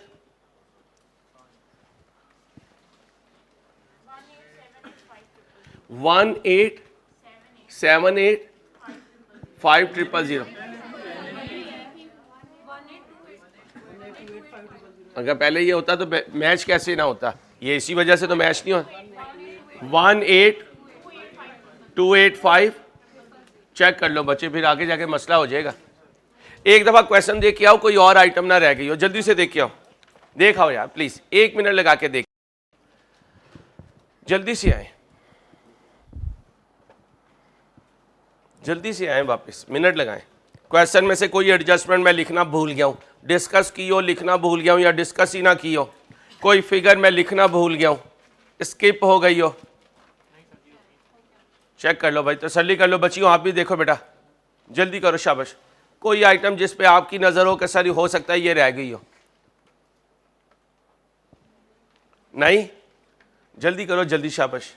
18785000। अगर पहले ये होता तो मैच कैसे ना होता? ये इसी वजह से तो मैच नहीं होता। 18285 चेक कर लो बच्चे, फिर आगे जाके मसला हो जाएगा। एक दफा क्वेश्चन देख के आओ, कोई और आइटम ना रह गई हो, जल्दी से देख के आओ। देख आओ यार प्लीज, 1 मिनट लगा के देख, जल्दी से आए, जल्दी से आए वापस, मिनट लगाएं। क्वेश्चन में से कोई एडजस्टमेंट मैं लिखना भूल गया हूँ, डिस्कस की हो लिखना भूल गया हूँ, या डिस्कस ही ना की हो, कोई फिगर मैं लिखना भूल गया हूँ, स्किप हो गई हो, चेक कर लो भाई, तसल्ली कर लो बच्चियों। आप भी देखो बेटा, जल्दी करो, शाबाश। कोई आइटम जिस पे आपकी नजर हो कि सर हो सकता है ये रह गई हो, नहीं? जल्दी करो, जल्दी, शाबाश।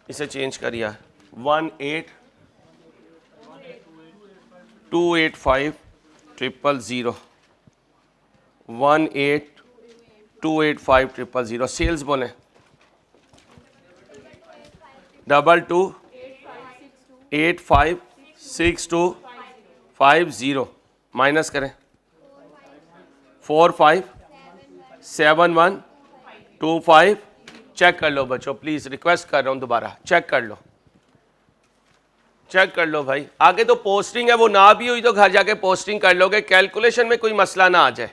इसे चेंज कर यार, 1828500, 1828500। सेल्स बोलें 22856250, माइनस करें 457125। चेक कर लो बच्चों प्लीज, रिक्वेस्ट कर रहा हूं दोबारा, चेक कर लो, चेक कर लो भाई। आगे तो पोस्टिंग है, वो ना भी हुई तो घर जाके पोस्टिंग कर लोगे, कैलकुलेशन में कोई मसला ना आ जाए।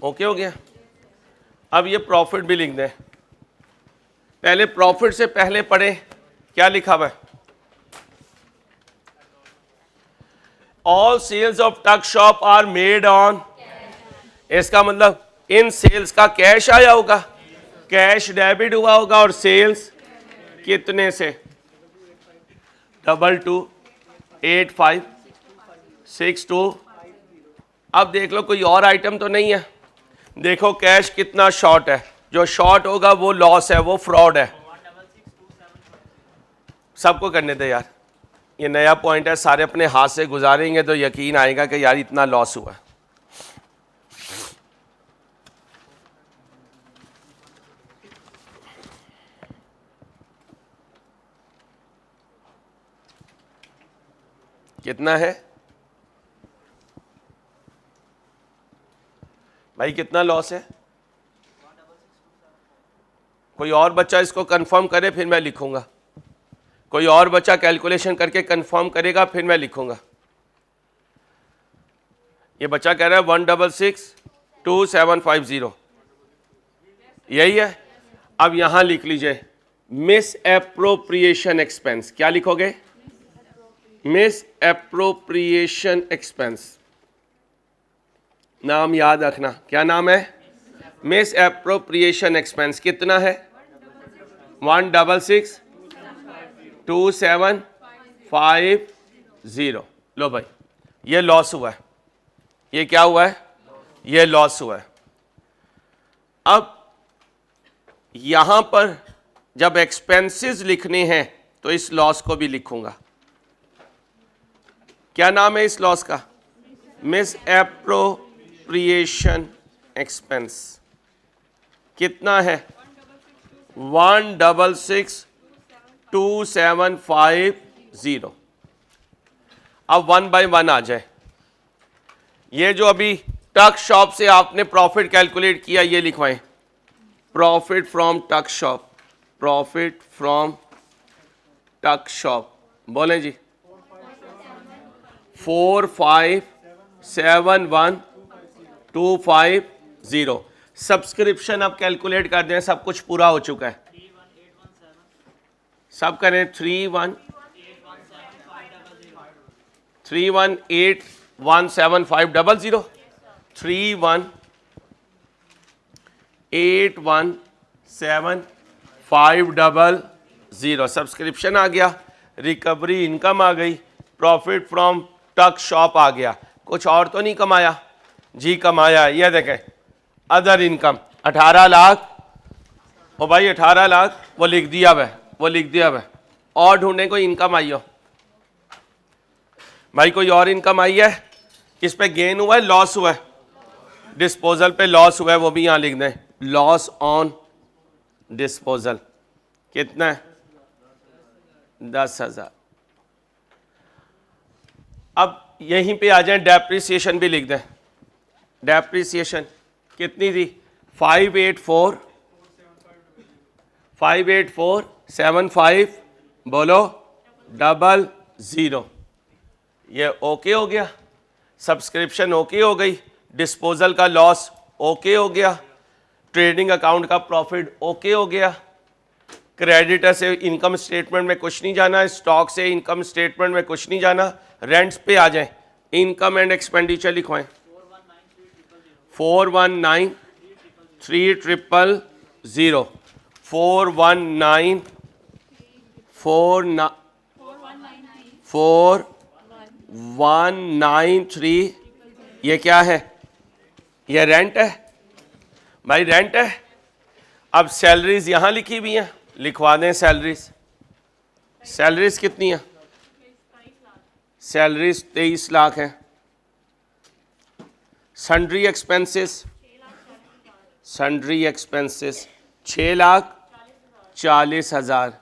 ओके हो गया। अब ये प्रॉफिट भी लिख दें। पहले प्रॉफिट से पहले पढ़े क्या लिखा हुआ है? All sales of tuck shop are made on, इसका मतलब इन सेल्स का कैश आया होगा, कैश डेबिट हुआ होगा, और सेल्स कितने से? 228562। अब देख लो कोई और आइटम तो नहीं है। देखो कैश कितना शॉर्ट है, जो शॉर्ट होगा वो लॉस है, वो फ्रॉड है। सबको करने दे यार, ये नया पॉइंट है, सारे अपने हाथ से गुजारेंगे तो यकीन आएगा कि यार इतना लॉस हुआ। कितना है भाई, कितना लॉस है? कोई और बच्चा इसको कंफर्म करे फिर मैं लिखूंगा। कोई और बच्चा कैलकुलेशन करके कंफर्म करेगा फिर मैं लिखूंगा। ये बच्चा कह रहा है 1662750, यही है। अब यहां लिख लीजिए मिस एप्रोप्रिएशन एक्सपेंस। क्या लिखोगे? Miss appropriation expense. नाम याद रखना, क्या नाम है? Miss appropriation expense. कितना है? 1662750। लो भाई, ये लॉस हुआ है। ये क्या हुआ है? ये लॉस हुआ है। अब यहां पर जब एक्सपेंसेस लिखने हैं तो इस लॉस को भी लिखूंगा। क्या नाम है इस लॉस का? Miss appropriation expense. कितना है? 1662750। अब 1 बाय 1 आ जाए। ये जो अभी टक शॉप से आपने प्रॉफिट कैलकुलेट किया, ये लिखवाएं। प्रॉफिट फ्रॉम टक शॉप, प्रॉफिट फ्रॉम टक शॉप। बोलें जी। 45712550। सब्सक्रिप्शन अब कैलकुलेट कर दें, सब कुछ पूरा हो चुका है। सब करें 3181750। 3181750 सब्सक्रिप्शन आ गया। रिकवरी इनकम आ गई। प्रॉफिट फ्रॉम टक शॉप आ गया। कुछ और तो नहीं कमाया जी? कमाया। ये देखें अदर इनकम 18 लाख। ओ भाई 18 लाख वो लिख दिया है, वो लिख दिया है। और ढूंढने कोई इनकम आई हो भाई? कोई और इनकम आई है? किस पे गेन हुआ है, लॉस हुआ है? डिस्पोजल पे लॉस हुआ है, वो भी यहां लिख दें। लॉस ऑन डिस्पोजल कितना है? 10,000। अब यहीं पे आ जाए, डेप्रिसिएशन भी लिख दें। डेप्रिसिएशन कितनी थी? 58475 बोलो 00। ये ओके हो गया। सब्सक्रिप्शन ओके हो गई। डिस्पोजल का लॉस ओके हो गया। ट्रेडिंग अकाउंट का प्रॉफिट ओके हो गया। क्रेडिटर से इनकम स्टेटमेंट में कुछ नहीं जाना, स्टॉक से इनकम स्टेटमेंट में कुछ नहीं जाना। रेंट्स पे आ जाए। इनकम एंड एक्सपेंडिचर लिखवाएं। 419300 4193। ये क्या है? ये रेंट है भाई, रेंट है। अब सैलरीज यहां लिखी हुई हैं, लिखवा दें सैलरीज। सैलरीज कितनी है? सैलरीज 23 लाख है। Sundry expenses, sundry expenses 6,40,000।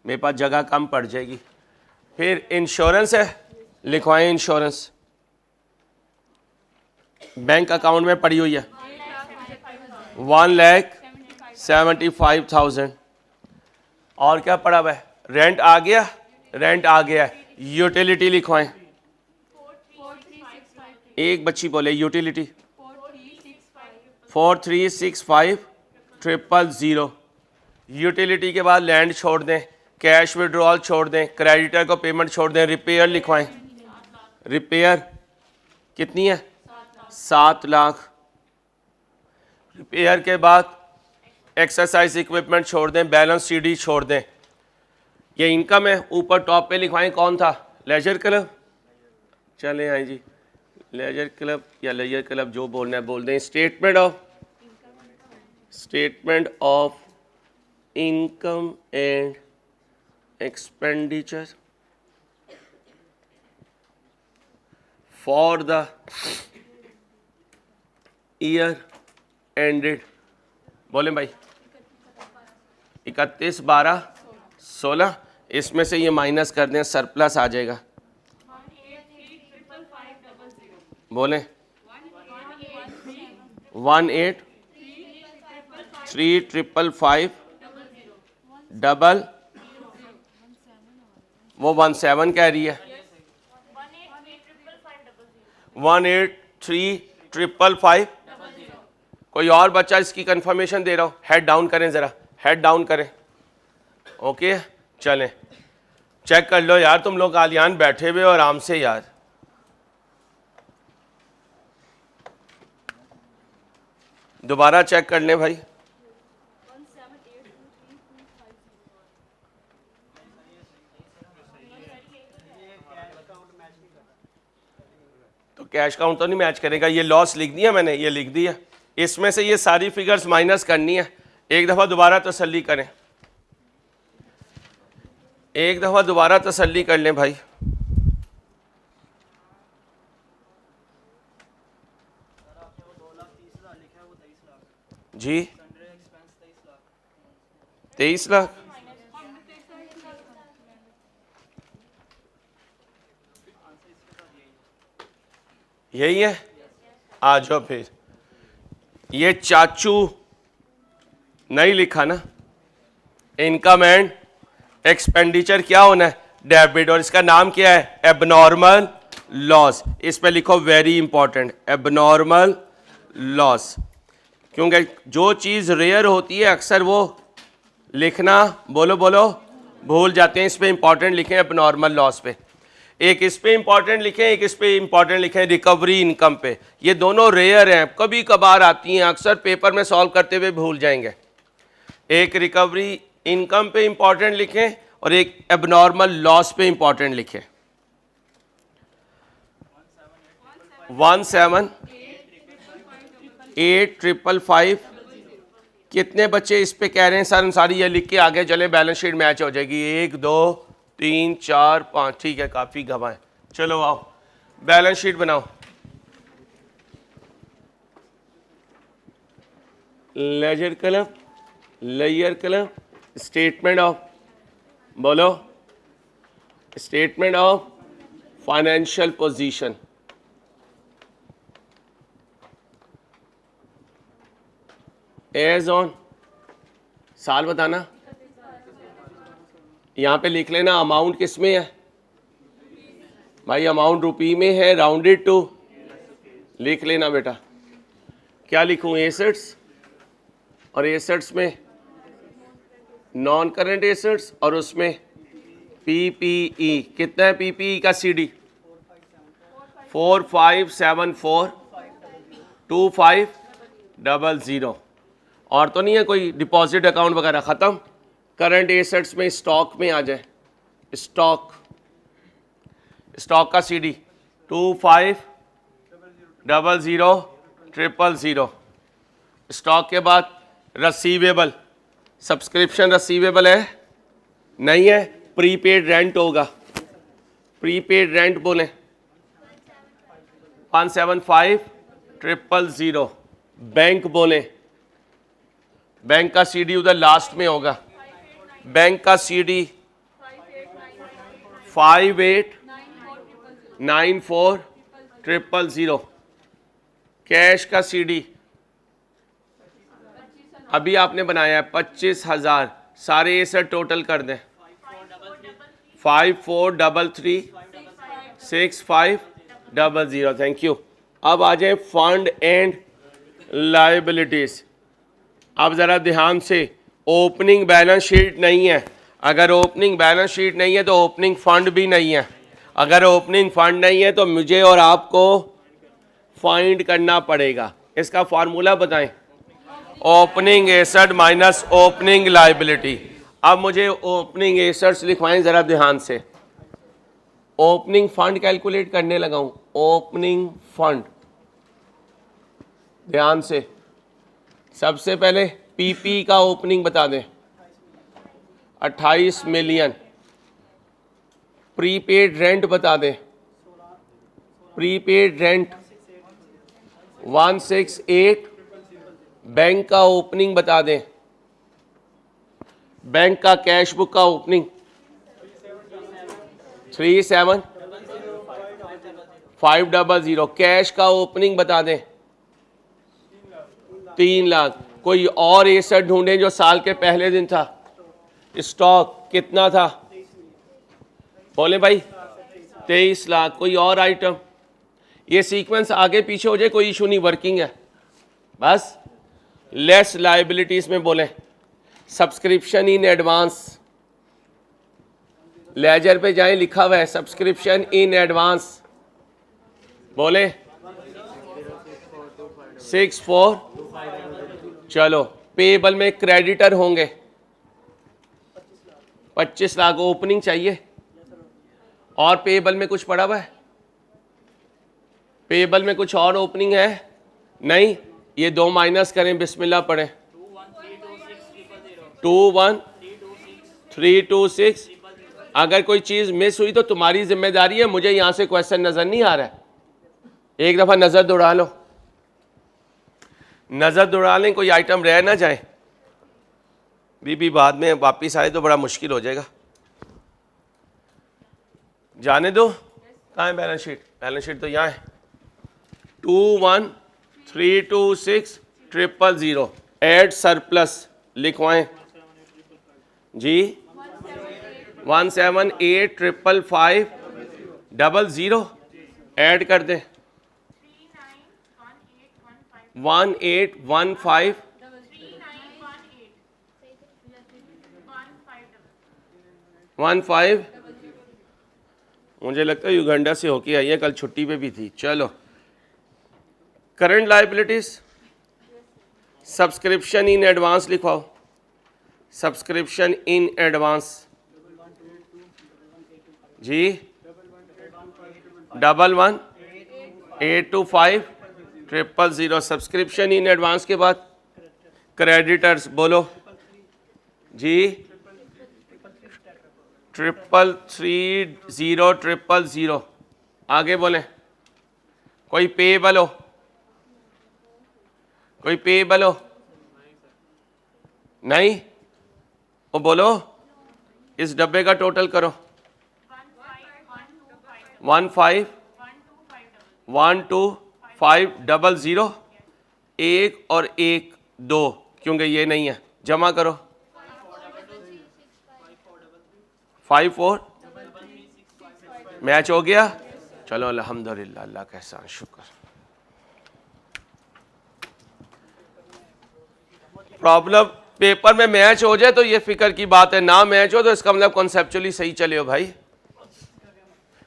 मेरे पास जगह कम पड़ जाएगी। फिर इंश्योरेंस है, लिखवाएं इंश्योरेंस। बैंक अकाउंट में पड़ी हुई है 1,75,000। और क्या पड़ा हुआ है? रेंट आ गया, रेंट आ गया। यूटिलिटी लिखवाएं। एक बच्ची बोले यूटिलिटी 436500। यूटिलिटी के बाद लैंड छोड़ दें, कैश विड्रॉल छोड़ दें, क्रेडिटर को पेमेंट छोड़ दें। रिपेयर लिखवाएं। रिपेयर कितनी है? 7 लाख। रिपेयर के बाद एक्सरसाइज इक्विपमेंट छोड़ दें, बैलेंस सीडी छोड़ दें। ये इनकम है। ऊपर टॉप पे लिखवाएं कौन था? Leisure club. चले आए जी, लेजर क्लब या लेजर क्लब जो बोलना है बोल दें। Statement of statement of income and expenditure for the year ended, बोले भाई 31/12/16, इसमें से ये माइनस कर दें, सरप्लस आ जाएगा। बोले 18355 डबल, वो 17 कह रही है, 18355। कोई और बच्चा इसकी कंफर्मेशन दे रहा हो? हेड डाउन करें ज़रा, हेड डाउन करें। ओके चलें, चेक कर लो यार, तुम लोग गालियान बैठे हुए और आराम से यार। दोबारा चेक कर लें भाई। तो कैश काउंट तो नहीं मैच करेगा। ये लॉस लिख दिया मैंने, ये लिख दिया। इसमें से ये सारी फिगर्स माइनस करनी है। एक दफ़ा दोबारा तसल्ली करें, एक दफ़ा दोबारा तसल्ली कर लें भाई। जी 23 लाख, यही है। आ जाओ फिर, ये चाचू नहीं लिखा ना, इनकम एंड एक्सपेंडिचर क्या होना है? डेबिट। और इसका नाम क्या है? Abnormal loss. इस पे लिखो वेरी इंपॉर्टेंट, एबनॉर्मल लॉस। क्योंकि जो चीज़ रेयर होती है अक्सर वो लिखना, बोलो बोलो, भूल जाते हैं। इस पे इंपॉर्टेंट लिखें एबनॉर्मल लॉस पे। एक इस पे इंपॉर्टेंट लिखें, एक इस पे इंपॉर्टेंट लिखें रिकवरी इनकम पे। ये दोनों रेयर हैं, कभी कभार आती हैं, अक्सर पेपर में सॉल्व करते हुए भूल जाएंगे। एक रिकवरी इनकम पे इंपॉर्टेंट लिखें और एक एबनॉर्मल लॉस पे इंपॉर्टेंट लिखें। 17855। कितने बच्चे इस पे कह रहे हैं सर अंसारी ये लिख के आगे चले, बैलेंस शीट मैच हो जाएगी? 1 2 3 4 5, ठीक है, काफ़ी गवाह है। चलो आओ बैलेंस शीट बनाओ। Leisure club, layer club, statement of, बोलो, statement of financial position. As on, साल बताना, यहाँ पे लिख लेना। अमाउंट किस में है भाई? अमाउंट रुपी में है, राउंडेड टू लिख लेना बेटा। क्या लिखूँ? एसेट्स, और एसेट्स में नॉन करंट एसेट्स, और उसमें पीपीई। कितना है पीपीई का सीडी? 45742500। और तो नहीं है कोई डिपॉजिट अकाउंट वगैरह? ख़त्म। करंट एसेट्स में स्टॉक में आ जाए, स्टॉक, स्टॉक का सीडी 25000000। स्टॉक के बाद रसीवेबल, सब्सक्रिप्शन रसीवेबल है नहीं है? प्रीपेड रेंट होगा, प्रीपेड रेंट बोलें 175000। बैंक बोलें, बैंक का सीडी उधर लास्ट में होगा। बैंक का सीडी 589400। कैश का सीडी अभी आपने बनाया है 25,000। सारे एसेट टोटल कर दें 54336500। Thank you. अब आ जाए फंड एंड लायबिलिटीज। अब ज़रा ध्यान से, ओपनिंग बैलेंस शीट नहीं है। अगर ओपनिंग बैलेंस शीट नहीं है तो ओपनिंग फंड भी नहीं है। अगर ओपनिंग फंड नहीं है तो मुझे और आपको फाइंड करना पड़ेगा। इसका फार्मूला बताएं, opening asset minus opening liability. अब मुझे ओपनिंग एसेट्स लिखवाएं ज़रा ध्यान से। ओपनिंग फंड कैलकुलेट करने लगा हूं। ओपनिंग फंड, ध्यान से, सबसे पहले पीपी का ओपनिंग बता दें, 28 मिलियन। प्रीपेड रेंट बता दें, प्रीपेड रेंट 168। बैंक का ओपनिंग बता दें, बैंक का कैश बुक का ओपनिंग 37,500। कैश का ओपनिंग बता दें 3 लाख। कोई और एसेट ढूंढें जो साल के पहले दिन था। स्टॉक कितना था, बोले भाई 23 लाख। कोई और आइटम, ये सीक्वेंस आगे पीछे हो जाए कोई इशू नहीं, वर्किंग है बस। लेस लायबिलिटीज में बोले सब्सक्रिप्शन इन एडवांस, लेजर पे जाएं, लिखा हुआ है सब्सक्रिप्शन इन एडवांस, बोले 64। चलो पेबल में क्रेडिटर होंगे 25 लाख ओपनिंग चाहिए। और पेबल में कुछ पड़ा हुआ है, पेबल में कुछ और ओपनिंग है नहीं, ये 2 माइनस करें, बिस्मिल्लाह पढ़ें। 21,326। अगर कोई चीज मिस हुई तो तुम्हारी जिम्मेदारी है, मुझे यहां से क्वेश्चन नजर नहीं आ रहा है। एक दफा नजर दौड़ा लो, नजर दौड़ा लें, कोई आइटम रह ना जाए। बीबी बाद में वापिस आए तो बड़ा मुश्किल हो जाएगा। जाने दो, कहाँ है बैलेंस शीट? बैलेंस शीट तो यहाँ है। 21,326,000 एड सरप्लस लिखवाएं जी। 178,555,000 ऐड कर दें। 1815 15। मुझे लगता है युगांडा से होके आई है, कल छुट्टी पे भी थी। चलो current liabilities, subscription in advance लिखवाओ, सब्सक्रिप्शन इन एडवांस जी। 11,825,000 सब्सक्रिप्शन इन एडवांस के बाद क्रेडिटर्स बोलो जी। 333,000 आगे बोले। कोई पेएबल हो, कोई पेएबल हो नहीं, वो बोलो। इस डब्बे का टोटल करो। 15,125,000 एक और एक 2, क्योंकि ये नहीं है, जमा करो। 54 मैच हो गया। चलो अल्हम्दुलिल्लाह, अल्लाह का एहसान शुक्र। प्रॉब्लम पेपर में मैच हो जाए तो ये फिक्र की बात है, ना मैच हो तो इसका मतलब कॉन्सेप्चुअली सही चले हो भाई।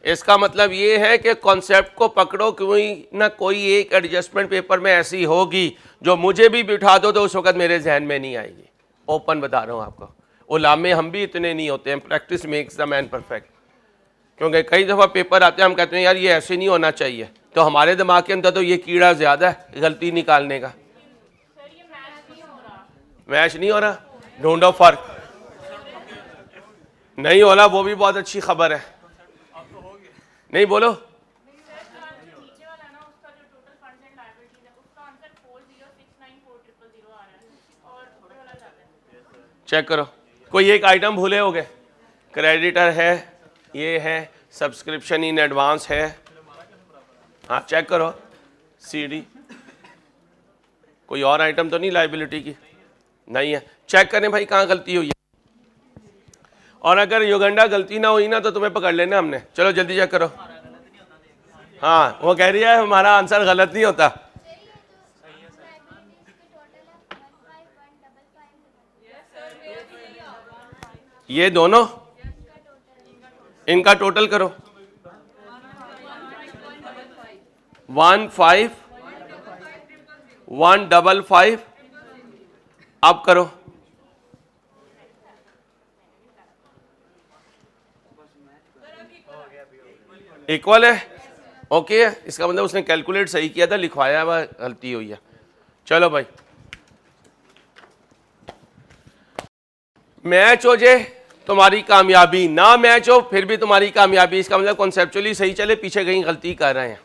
इसका मतलब ये है कि कॉन्सेप्ट को पकड़ो, कोई ना कोई एक एडजस्टमेंट पेपर में ऐसी होगी जो मुझे भी बिठा दो तो उस वक्त मेरे जहन में नहीं आएगी। ओपन बता रहा हूँ आपको, उलामे हम भी इतने नहीं होते हैं। Practice makes the man perfect. क्योंकि कई दफ़ा पेपर आते हैं, हम कहते हैं यार ये ऐसे नहीं होना चाहिए, तो हमारे दिमाग के अंदर तो ये कीड़ा ज़्यादा है गलती निकालने का। मैच नहीं हो रहा, ढूंढो फर्क। नहीं हो रहा वो भी बहुत अच्छी खबर है। नहीं बोलो। चेक करो, कोई एक आइटम भूले हो गए। क्रेडिटर है, ये है, सब्सक्रिप्शन इन एडवांस है। हाँ चेक करो सीडी। कोई और आइटम तो नहीं लायबिलिटी की? नहीं है। चेक करें भाई कहाँ गलती हुई है। और अगर युगांडा गलती ना हुई ना तो तुम्हें पकड़ लेना हमने। चलो जल्दी चेक करो। हाँ वो कह रही है हमारा आंसर गलत नहीं होता। ये दोनों, इनका टोटल करो। 15,155 अब करो। इक्वल है, ओके है। इसका मतलब उसने कैलकुलेट सही किया था, लिखवाया हुआ गलती हुई है। चलो भाई मैच हो जाए तुम्हारी कामयाबी, ना मैच हो फिर भी तुम्हारी कामयाबी। इसका मतलब कॉन्सेप्चुअली सही चले, पीछे कहीं गलती कर रहे हैं।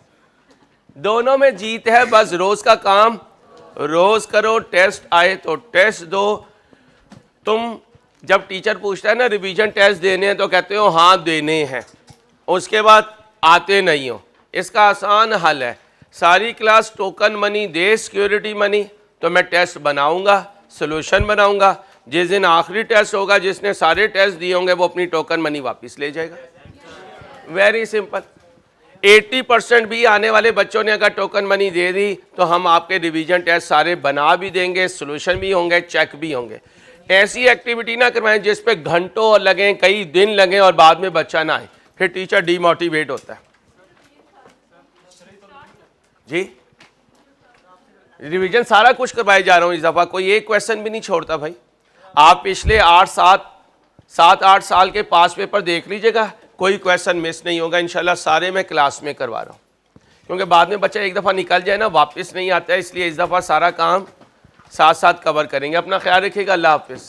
दोनों में जीत है, बस रोज का काम रोज करो, टेस्ट आए तो टेस्ट दो। तुम जब टीचर पूछता है ना रिवीजन टेस्ट देने हैं तो कहते हो हाँ देने हैं, उसके बाद आते नहीं हो। इसका आसान हल है, सारी क्लास टोकन मनी दे, सिक्योरिटी मनी, तो मैं टेस्ट बनाऊंगा, सोल्यूशन बनाऊंगा। जिस दिन आखिरी टेस्ट होगा, जिसने सारे टेस्ट दिए होंगे वो अपनी टोकन मनी वापस ले जाएगा। Very simple. 80% भी आने वाले बच्चों ने अगर टोकन मनी दे दी तो हम आपके रिवीजन टेस्ट सारे बना भी देंगे, सोल्यूशन भी होंगे, चेक भी होंगे। ऐसी एक्टिविटी ना करवाएं जिस पे घंटों लगें, कई दिन लगें और बाद में बच्चा ना आए, फिर टीचर डीमोटिवेट होता है। जी रिवीजन सारा कुछ करवाए जा रहा हूं इस दफा, कोई एक क्वेश्चन भी नहीं छोड़ता भाई। आप पिछले 7-8 साल के पास पेपर देख लीजिएगा, कोई क्वेश्चन मिस नहीं होगा इंशाल्लाह। सारे मैं क्लास में करवा रहा हूँ, क्योंकि बाद में बच्चा एक दफ़ा निकल जाए ना वापस नहीं आता है, इसलिए इस दफ़ा सारा काम साथ साथ कवर करेंगे। अपना ख्याल रखिएगा, अल्लाह हाफिज़।